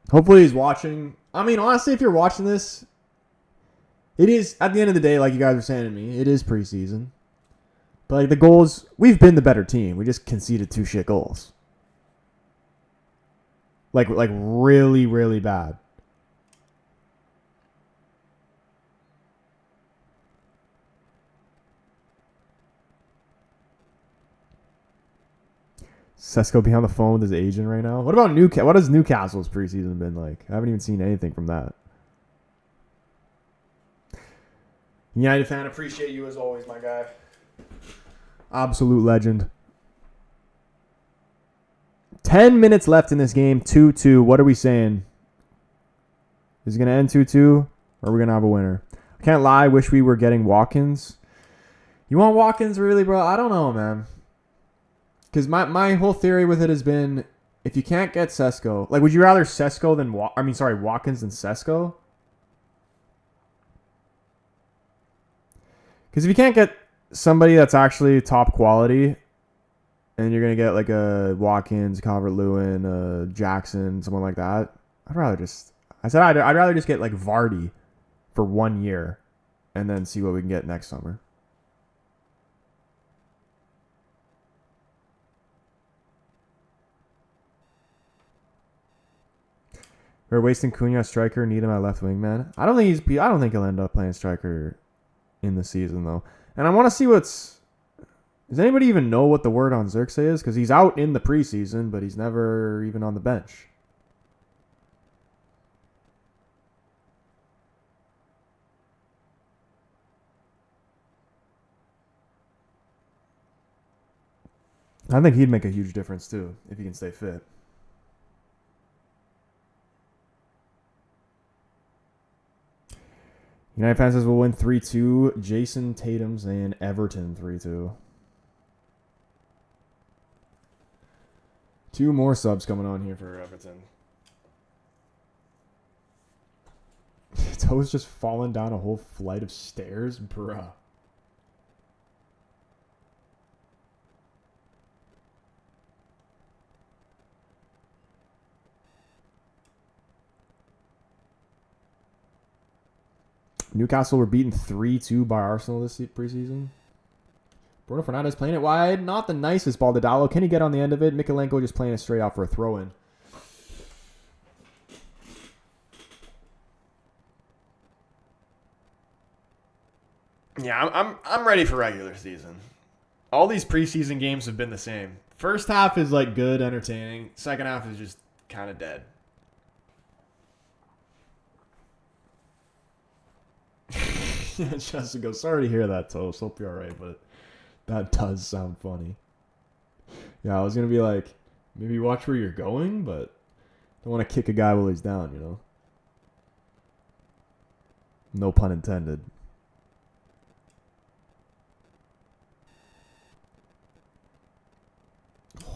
hopefully he's watching. I mean, honestly, if you're watching this, it is, at the end of the day, like you guys were saying to me, it is preseason. But like the goals, we've been the better team. We just conceded 2 shit goals. Like really, really bad. Sesko be on the phone with his agent right now. What about Newcastle? What has Newcastle's preseason been like? I haven't even seen anything from that. United fan, appreciate you as always, my guy. Absolute legend. 10 minutes left in this game. 2-2. What are we saying? Is it going to end 2-2? Or are we going to have a winner? I can't lie. Wish we were getting Watkins. You want Watkins really, bro? I don't know, man. Because my whole theory with it has been, if you can't get Sesko, like, would you rather Sesko than Watkins than Sesko? Because if you can't get somebody that's actually top quality, and you're gonna get like a Watkins, Calvert-Lewin, Jackson, someone like that, I'd rather just get like Vardy for 1 year, and then see what we can get next summer. We're wasting Cunha striker, need him at left wing, man. I don't think he'll end up playing striker in the season though. And I want to see does anybody even know what the word on Xerxes is? Because he's out in the preseason, but he's never even on the bench. I think he'd make a huge difference too if he can stay fit. United fans says we'll win 3-2. Jason Tatum's and Everton 3-2. 2 more subs coming on here for Everton. Toe's just falling down a whole flight of stairs, bruh. Newcastle were beaten 3-2 by Arsenal this preseason. Bruno Fernandes playing it wide. Not the nicest ball to Dallo. Can he get on the end of it? Mikolenko just playing it straight out for a throw-in. Yeah, I'm ready for regular season. All these preseason games have been the same. First half is like good, entertaining. Second half is just kind of dead. Jessica, sorry to hear that, Toast. Hope you're alright, but that does sound funny. Yeah, I was gonna be like, maybe watch where you're going, but don't want to kick a guy while he's down, you know? No pun intended.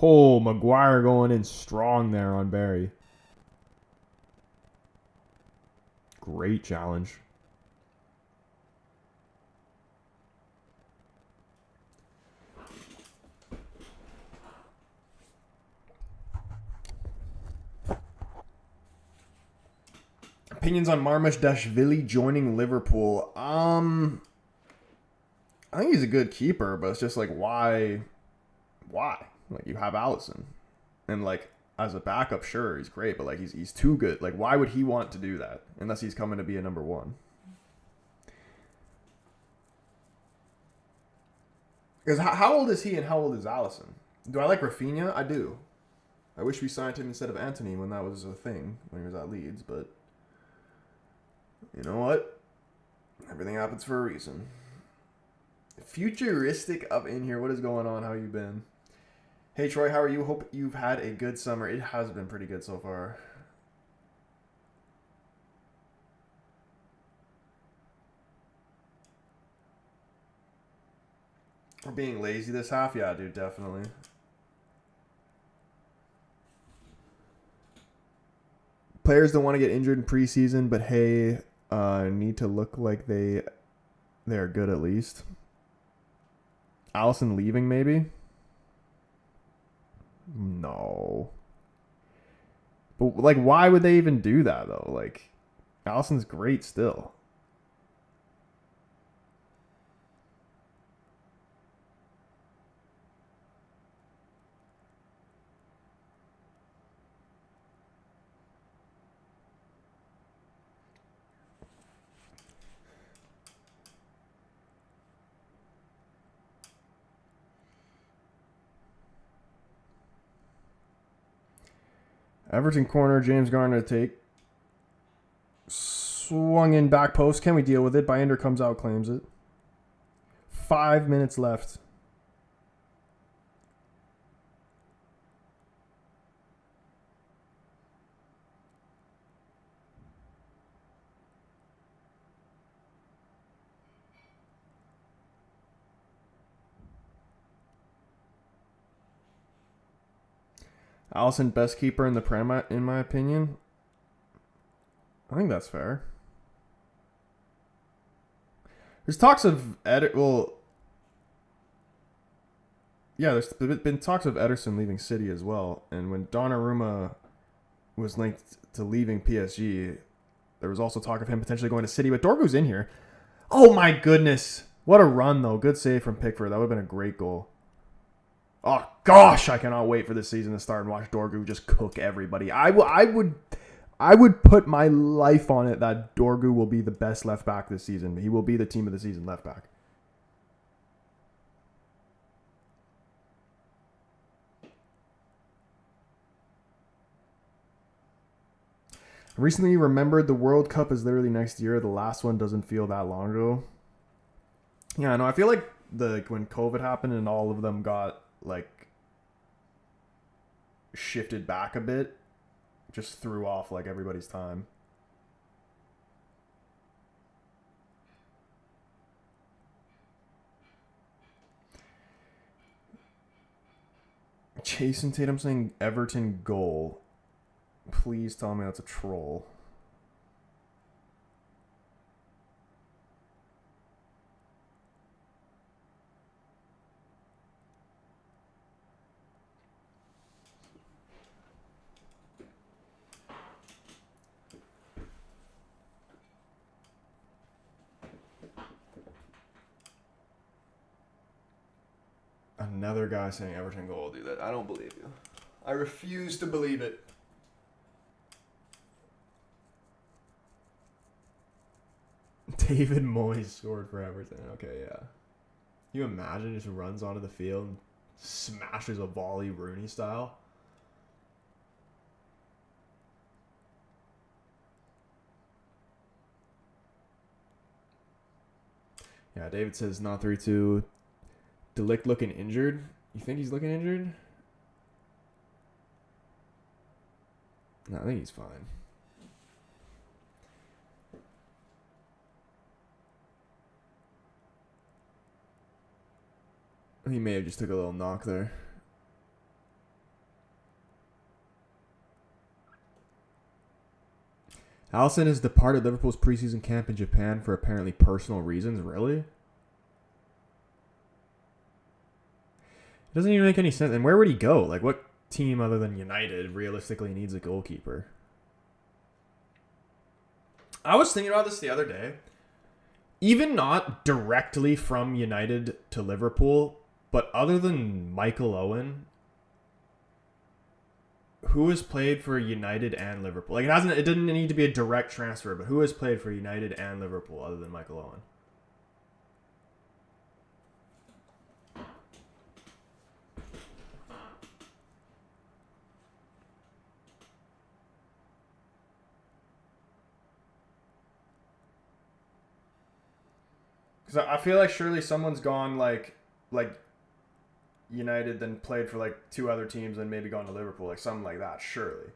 Oh, Maguire going in strong there on Barry. Great challenge. Opinions on Marmashvili joining Liverpool. I think he's a good keeper, but it's just like why? Like you have Allison, and like as a backup, sure he's great, but like he's too good. Like why would he want to do that unless he's coming to be a number one? Because how old is he and how old is Allison? Do I like Rafinha? I do. I wish we signed him instead of Anthony when that was a thing when he was at Leeds, but you know what? Everything happens for a reason. Futuristic up in here. What is going on? How you been? Hey, Troy, how are you? Hope you've had a good summer. It has been pretty good so far. We're being lazy this half? Yeah, dude, definitely. Players don't want to get injured in preseason, but hey, need to look like they are good at least. Allison leaving, maybe? No. But, like, why would they even do that, though? Like, Allison's great still. Everton corner, James Garner to take. Swung in back post. Can we deal with it? Binder comes out, claims it. 5 minutes left. Allison, best keeper in the Prem, in my opinion. I think that's fair. There's talks of there's been talks of Ederson leaving City as well. And when Donnarumma was linked to leaving PSG, there was also talk of him potentially going to City. But Dorgu's in here. Oh my goodness. What a run, though. Good save from Pickford. That would have been a great goal. Oh, gosh. I cannot wait for this season to start and watch Dorgu just cook everybody. I would put my life on it that Dorgu will be the best left back this season. He will be the team of the season left back. I recently remembered the World Cup is literally next year. The last one doesn't feel that long ago. Yeah, no, I feel like when COVID happened and all of them got like shifted back a bit, just threw off like everybody's time. Jason Tatum saying Everton goal. Please tell me that's a troll. Another guy saying Everton goal will do that. I don't believe you. I refuse to believe it. David Moyes scored for Everton. Okay, yeah. Can you imagine just runs onto the field and smashes a volley Rooney style? Yeah, David says not 3-2. Delict looking injured. You think he's looking injured? No, I think he's fine. He may have just took a little knock there. Alisson has departed Liverpool's preseason camp in Japan for apparently personal reasons. Really? It doesn't even make any sense. And where would he go? Like, what team other than United realistically needs a goalkeeper? I was thinking about this the other day. Even not directly from United to Liverpool, but other than Michael Owen, who has played for United and Liverpool? Like, it didn't need to be a direct transfer, but who has played for United and Liverpool other than Michael Owen? Because I feel like surely someone's gone like United, then played for like two other teams, and maybe gone to Liverpool, like something like that. Surely.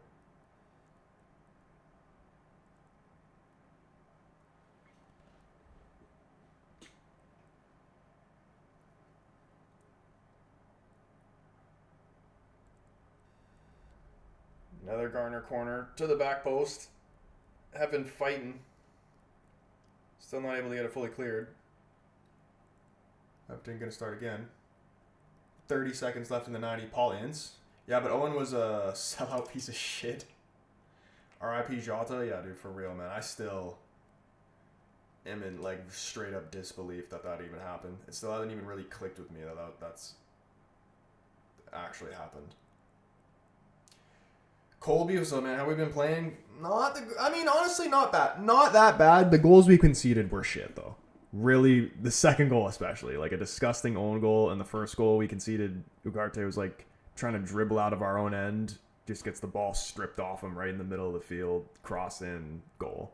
Another Garner corner to the back post. Have been fighting. Still not able to get it fully cleared. Everton going to start again. 30 seconds left in the 90. Paul Ince. Yeah, but Owen was a sellout piece of shit. R.I.P. Jota. Yeah, dude, for real, man. I still am in, like, straight up disbelief that even happened. It still hasn't even really clicked with me that's actually happened. Colby, so man, how we been playing? Honestly, not bad. Not that bad. The goals we conceded were shit, though. Really, the second goal especially, like a disgusting own goal, and the first goal we conceded, Ugarte was like trying to dribble out of our own end, just gets the ball stripped off him right in the middle of the field, cross in, goal.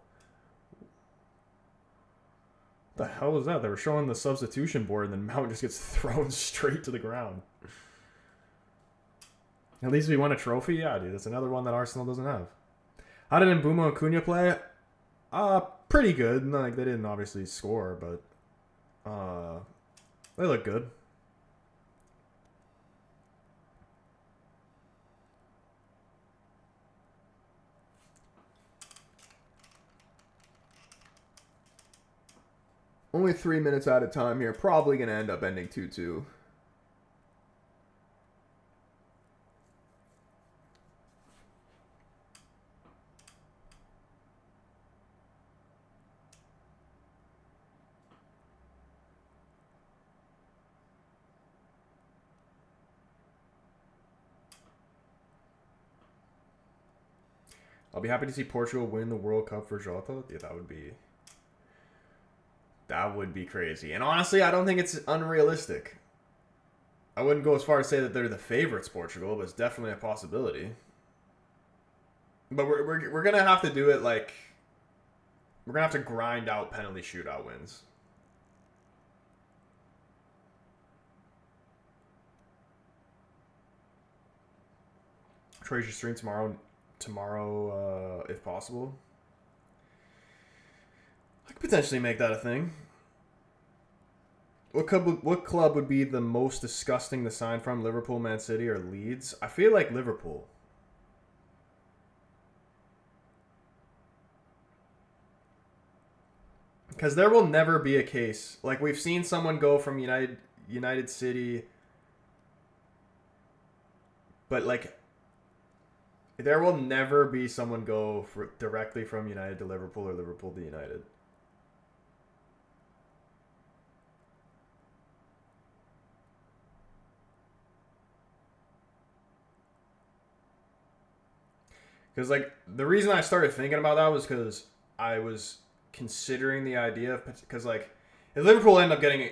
What the hell was that? They were showing the substitution board, and then Mount just gets thrown straight to the ground. At least we won a trophy? Yeah, dude, that's another one that Arsenal doesn't have. How did Mbeumo and Cunha play? Pretty good. Like, they didn't obviously score, but they look good. Only 3 minutes at a time here. Probably going to end up ending 2-2. I'll be happy to see Portugal win the World Cup for Jota. Yeah, that would be crazy. And honestly, I don't think it's unrealistic. I wouldn't go as far as say that they're the favorites, Portugal, but it's definitely a possibility. But we're gonna have to do it like we're gonna have to grind out penalty shootout wins. Trade your stream tomorrow, if possible. I could potentially make that a thing. What club would be the most disgusting to sign from? Liverpool, Man City, or Leeds? I feel like Liverpool. Because there will never be a case. Like, we've seen someone go from United City. But, like, there will never be someone go directly from United to Liverpool or Liverpool to United. Because, like, the reason I started thinking about that was because I was considering the idea of... Because, like, if Liverpool end up getting...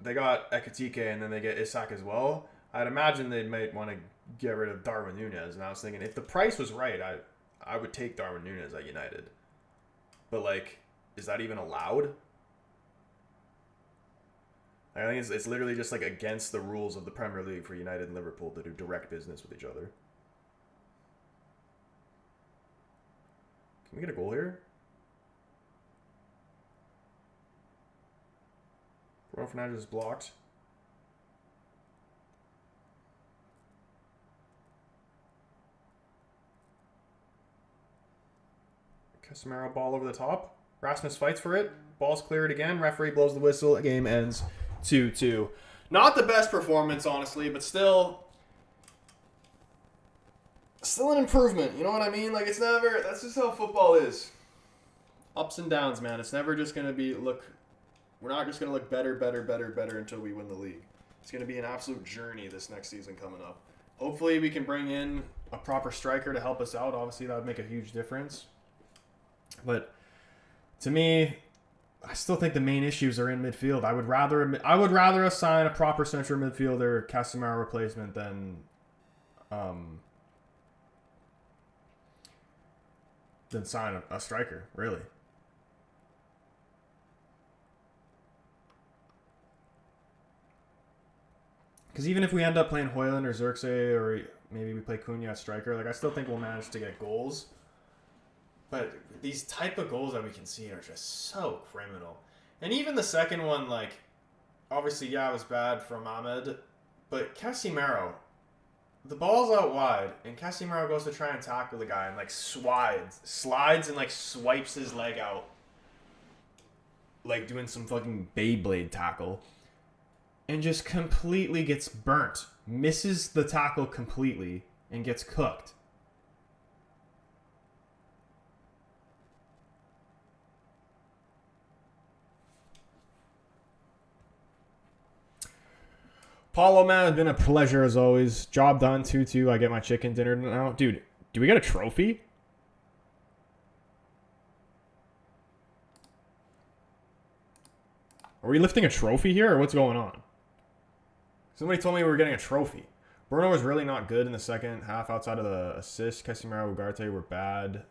They got Ekitike and then they get Isak as well. I'd imagine they might want to get rid of Darwin Núñez. And I was thinking, if the price was right, I would take Darwin Núñez at United. But, like, is that even allowed? I think it's literally just, like, against the rules of the Premier League for United and Liverpool to do direct business with each other. Can we get a goal here? Bruno Fernandes is blocked. Casemiro ball over the top. Rasmus fights for it. Ball's cleared again. Referee blows the whistle. The game ends 2-2. Not the best performance, honestly, but still an improvement. You know what I mean? Like, it's never... That's just how football is. Ups and downs, man. It's never just going to be... We're not just going to look better until we win the league. It's going to be an absolute journey this next season coming up. Hopefully, we can bring in a proper striker to help us out. Obviously, that would make a huge difference. But to me, I still think the main issues are in midfield. I would rather assign a proper central midfielder, Casemiro replacement than sign a striker, really. Because even if we end up playing Højlund or Xerxes, or maybe we play Cunha at striker, like, I still think we'll manage to get goals. But these type of goals that we can see are just so criminal. And even the second one, like, obviously, yeah, it was bad from Ahmed. But Casemiro, the ball's out wide, and Casemiro goes to try and tackle the guy and, like, slides and, like, swipes his leg out. Like, doing some fucking Beyblade tackle. And just completely gets burnt. Misses the tackle completely and gets cooked. Paulo, man, it's been a pleasure as always. Job done, 2-2. I get my chicken dinner now. Dude, do we get a trophy? Are we lifting a trophy here, or what's going on? Somebody told me we were getting a trophy. Bruno was really not good in the second half outside of the assist. Casemiro, Ugarte were bad.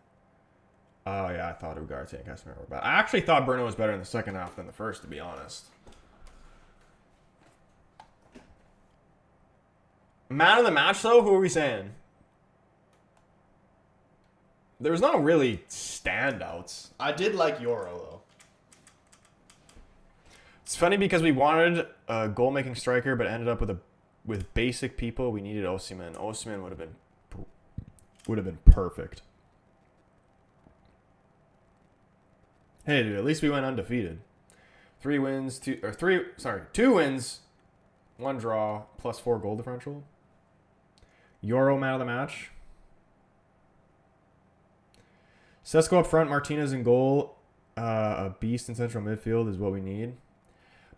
Oh, yeah, I thought Ugarte and Casemiro were bad. I actually thought Bruno was better in the second half than the first, to be honest. Man of the match, though? Who are we saying? There's not really standouts. I did like Euro, though. It's funny because we wanted a goal-making striker, but ended up with basic people. We needed Osimhen. Osimhen would have been perfect. Hey, dude, at least we went undefeated. 2 wins, 1 draw, +4 goal differential. Euro man of the match. Sesko up front, Martinez in goal. A beast in central midfield is what we need.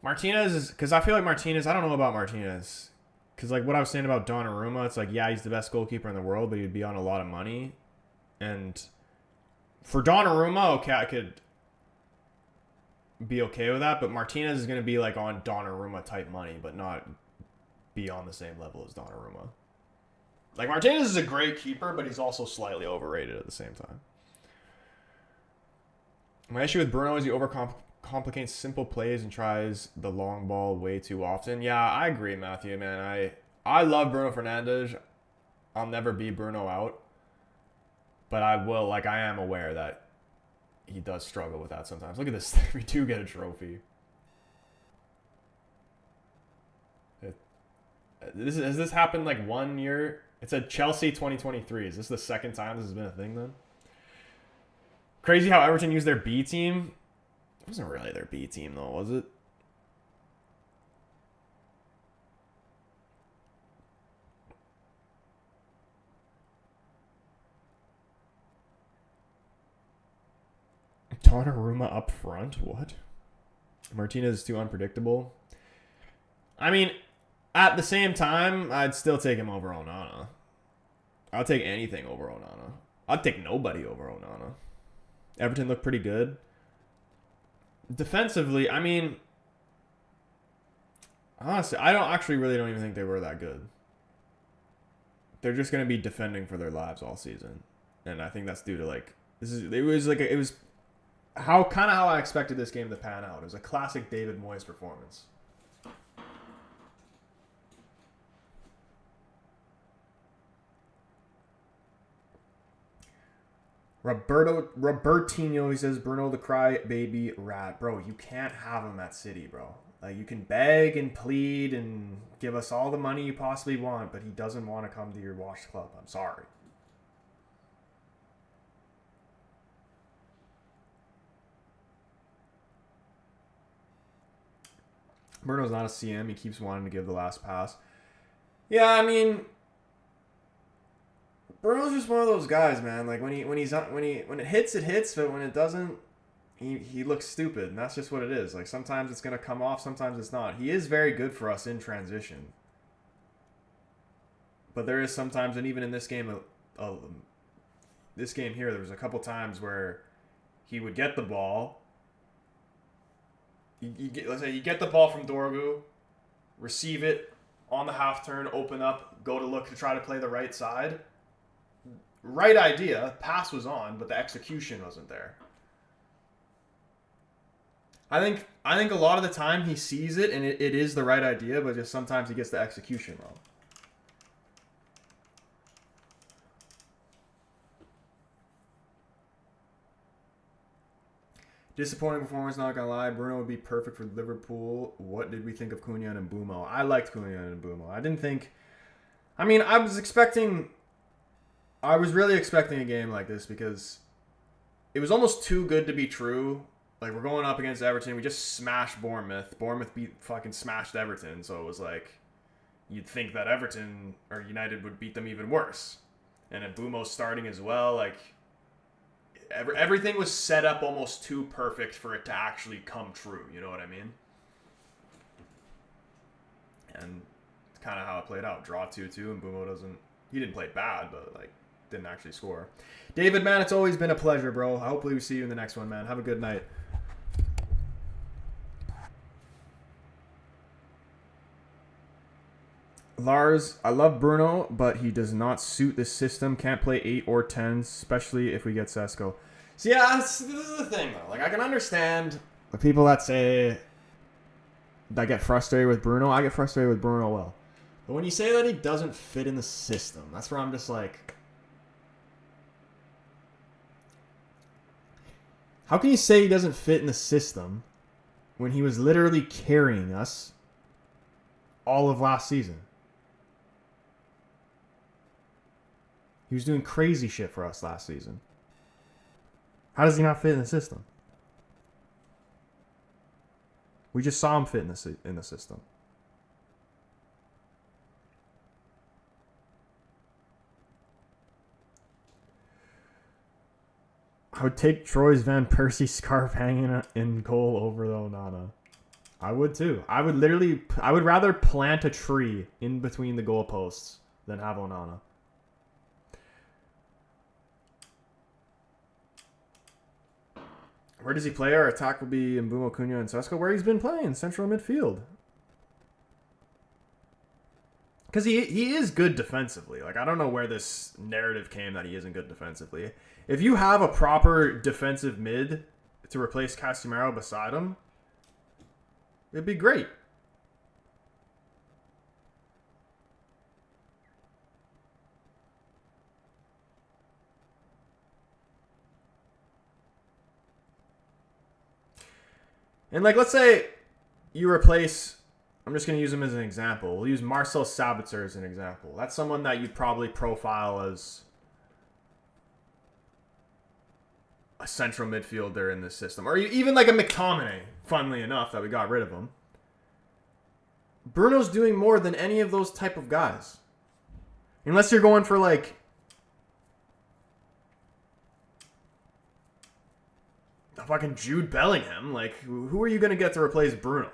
Martinez is, because I feel like Martinez, I don't know about Martinez. Because like what I was saying about Donnarumma, it's like, yeah, he's the best goalkeeper in the world, but he'd be on a lot of money. And for Donnarumma, okay, I could be okay with that, but Martinez is going to be like on Donnarumma type money, but not be on the same level as Donnarumma. Like Martinez is a great keeper, but he's also slightly overrated at the same time. My issue with Bruno is he overcomplicates simple plays and tries the long ball way too often. Yeah, I agree, Matthew, man. I love Bruno Fernandes. I'll never be Bruno out. But I am aware that he does struggle with that sometimes. Look at this. We do get a trophy. Has this happened like 1 year? It said Chelsea 2023. Is this the second time this has been a thing then? Crazy how Everton used their B team. It wasn't really their B team though, was it? Donnarumma up front? What? Martinez is too unpredictable. I mean, at the same time, I'd still take him over Onana. I'll take anything over Onana. I'd take nobody over Onana. Everton looked pretty good. Defensively, I mean, honestly, I don't even think they were that good. They're just going to be defending for their lives all season. And I think that's due to it was how I expected this game to pan out. It was a classic David Moyes performance. Robertinho, he says, Bruno the cry baby rat. Bro, you can't have him at City, bro. Like, you can beg and plead and give us all the money you possibly want, but he doesn't want to come to your washed club. I'm sorry. Bruno's not a CM. He keeps wanting to give the last pass. Yeah, I mean, Bruno's just one of those guys, man. Like when it hits, but when it doesn't, he looks stupid, and that's just what it is. Like sometimes it's gonna come off, sometimes it's not. He is very good for us in transition, but there is sometimes, and even in this game, here, there was a couple times where he would get the ball. Let's say you get the ball from Dorgu, receive it on the half turn, open up, go to look to try to play the right side. Right idea, pass was on, but the execution wasn't there. I think a lot of the time he sees it and it is the right idea, but just sometimes he gets the execution wrong. Disappointing performance, not gonna lie. Bruno would be perfect for Liverpool. What did we think of Cunha and mbeumo? I liked Cunha and mbeumo. I was really expecting a game like this because it was almost too good to be true. Like, we're going up against Everton. We just smashed Bournemouth. Bournemouth fucking smashed Everton. So it was like, you'd think that Everton or United would beat them even worse. And mbeumo's starting as well. Like, everything was set up almost too perfect for it to actually come true. You know what I mean? And it's kind of how it played out. Draw 2-2, and mbeumo he didn't play bad, but like, didn't actually score. David, man, it's always been a pleasure, bro. Hopefully we see you in the next one, man. Have a good night. Lars, I love Bruno, but he does not suit this system. Can't play 8 or 10, especially if we get Sesko. So yeah, this is the thing, though. Like, I can understand the people that get frustrated with Bruno. I get frustrated with Bruno well. But when you say that he doesn't fit in the system, that's where I'm just like, how can you say he doesn't fit in the system when he was literally carrying us all of last season? He was doing crazy shit for us last season. How does he not fit in the system? We just saw him fit in the system. I would take Troy's Van Persie scarf hanging in goal over the Onana. I would too. I would rather plant a tree in between the goalposts than have Onana. Where does he play? Our attack will be mbeumo, Cunha, and Sesko. Where he's been playing, central midfield. Because he is good defensively. Like, I don't know where this narrative came that he isn't good defensively. If you have a proper defensive mid to replace Casemiro beside him, it'd be great. And, like, let's say you replace... I'm just going to use him as an example. We'll use Marcel Sabitzer as an example. That's someone that you'd probably profile as a central midfielder in this system. Or even like a McTominay, funnily enough, that we got rid of him. Bruno's doing more than any of those type of guys. Unless you're going for like... fucking Jude Bellingham. Like, who are you going to get to replace Bruno?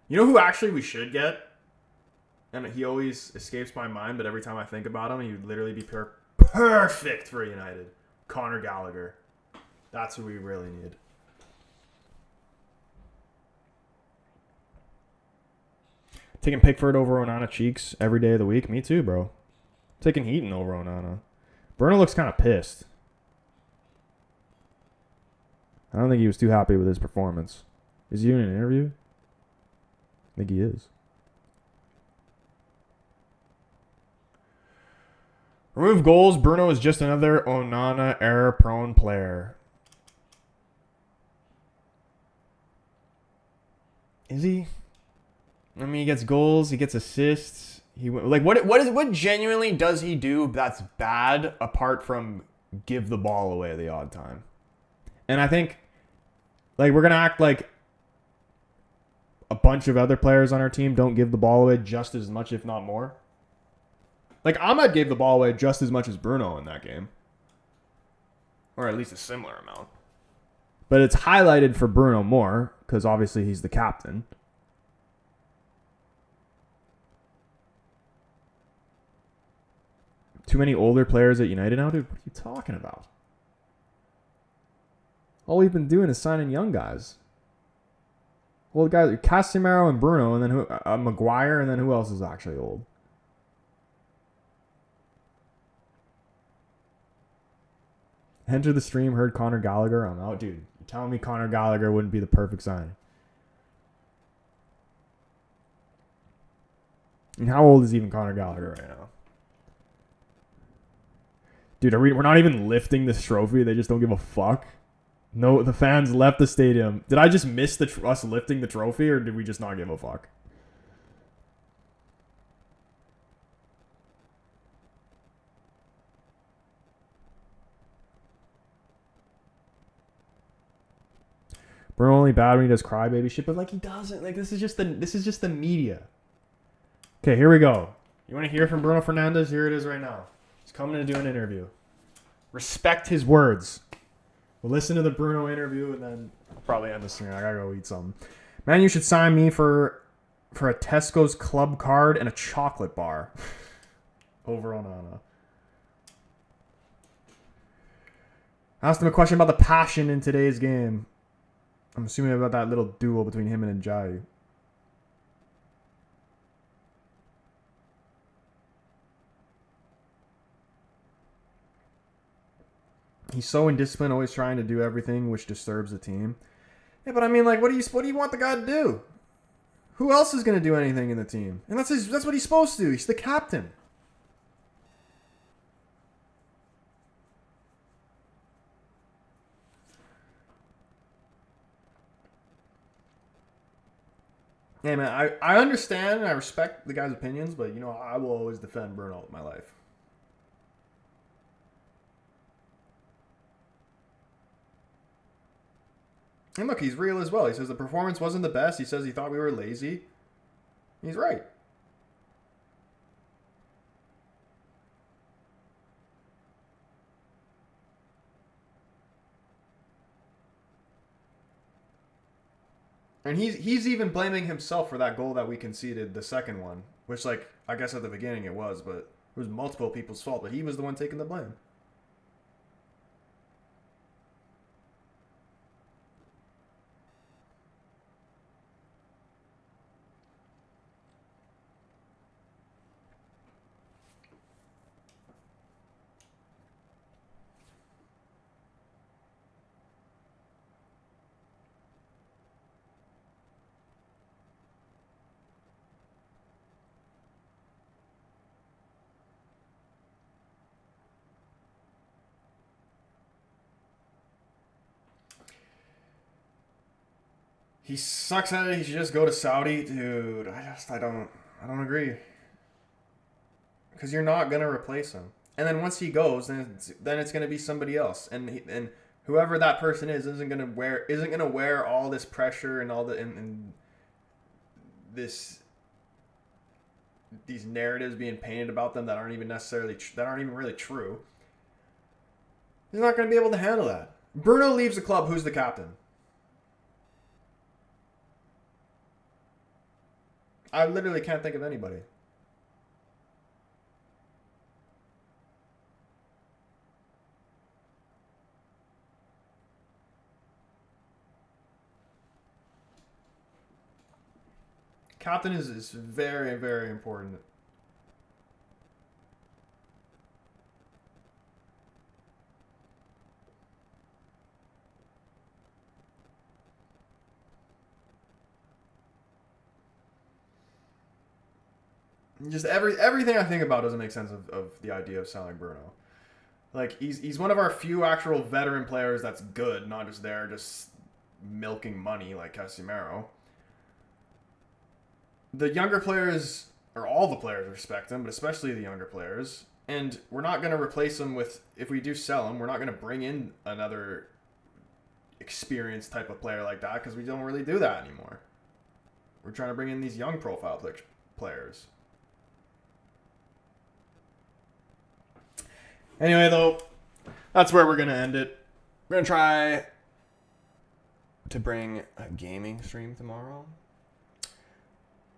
You know who actually we should get? And he always escapes my mind, but every time I think about him, he would literally be perfect for United. Conor Gallagher. That's who we really need. Taking Pickford over Onana Cheeks every day of the week? Me too, bro. Taking Heaton over Onana. Bruno looks kind of pissed. I don't think he was too happy with his performance. Is he doing an interview? I think he is. Remove goals. Bruno is just another Onana error-prone player. Is he? I mean, he gets goals. He gets assists. What genuinely does he do that's bad apart from give the ball away the odd time? And I think, like, we're gonna act like a bunch of other players on our team don't give the ball away just as much, if not more. Like, Ahmed gave the ball away just as much as Bruno in that game. Or at least a similar amount. But it's highlighted for Bruno more, because obviously he's the captain. Too many older players at United now? Dude, what are you talking about? All we've been doing is signing young guys. Well, the guys, Casemiro and Bruno, and then Maguire, and then who else is actually old? Enter the stream, heard Conor Gallagher. I'm out, dude. You're telling me Conor Gallagher wouldn't be the perfect signing? And how old is even Conor Gallagher right now? Dude, we're not even lifting this trophy. They just don't give a fuck. No, the fans left the stadium. Did I just miss us lifting the trophy, or did we just not give a fuck? Bruno only bad when he does crybaby shit, but like he doesn't. Like this is just the media. Okay, here we go. You want to hear from Bruno Fernandes? Here it is right now. He's coming to do an interview. Respect his words. We'll listen to the Bruno interview and then I'll probably end this thing. I gotta go eat something. Man, you should sign me for a Tesco's club card and a chocolate bar. Over Onana. I asked him a question about the passion in today's game. I'm assuming about that little duel between him and Njayi. He's so indisciplined, always trying to do everything, which disturbs the team. Yeah, but I mean, like, what do you want the guy to do? Who else is going to do anything in the team? And that's what he's supposed to do. He's the captain. Hey, man, I understand and I respect the guy's opinions, but, you know, I will always defend Bruno with my life. And look, he's real as well. He says the performance wasn't the best. He says he thought we were lazy. He's right. And he's even blaming himself for that goal that we conceded, the second one. Which, like, I guess at the beginning it was, but it was multiple people's fault. But he was the one taking the blame. He sucks at it. He should just go to Saudi, dude. I don't agree. Because you're not gonna replace him. And then once he goes, then it's gonna be somebody else, and whoever that person is isn't gonna wear all this pressure and all the and this these narratives being painted about them that aren't even really true. He's not gonna be able to handle that. Bruno leaves the club. Who's the captain? I literally can't think of anybody. Captain is very, very important. Just everything I think about doesn't make sense of the idea of selling Bruno. Like, he's one of our few actual veteran players that's good, not just there just milking money like Casemiro. The younger players, or all the players, respect him, but especially the younger players. And we're not going to replace him with, if we do sell him, we're not going to bring in another experienced type of player like that because we don't really do that anymore. We're trying to bring in these young profile players. Anyway, though, that's where we're going to end it. We're going to try to bring a gaming stream tomorrow.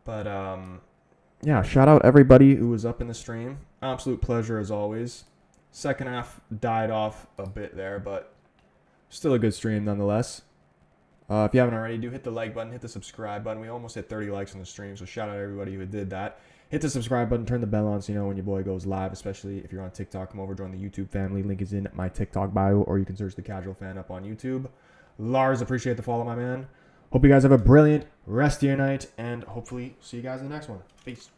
But, yeah, shout out everybody who was up in the stream. Absolute pleasure as always. Second half died off a bit there, but still a good stream nonetheless. If you haven't already, do hit the like button, hit the subscribe button. We almost hit 30 likes on the stream, so shout out everybody who did that. Hit the subscribe button, turn the bell on so you know when your boy goes live, especially if you're on TikTok. Come over, join the YouTube family. Link is in my TikTok bio, or you can search The Casual Fan up on YouTube. Lars, appreciate the follow, my man. Hope you guys have a brilliant rest of your night, and hopefully see you guys in the next one. Peace.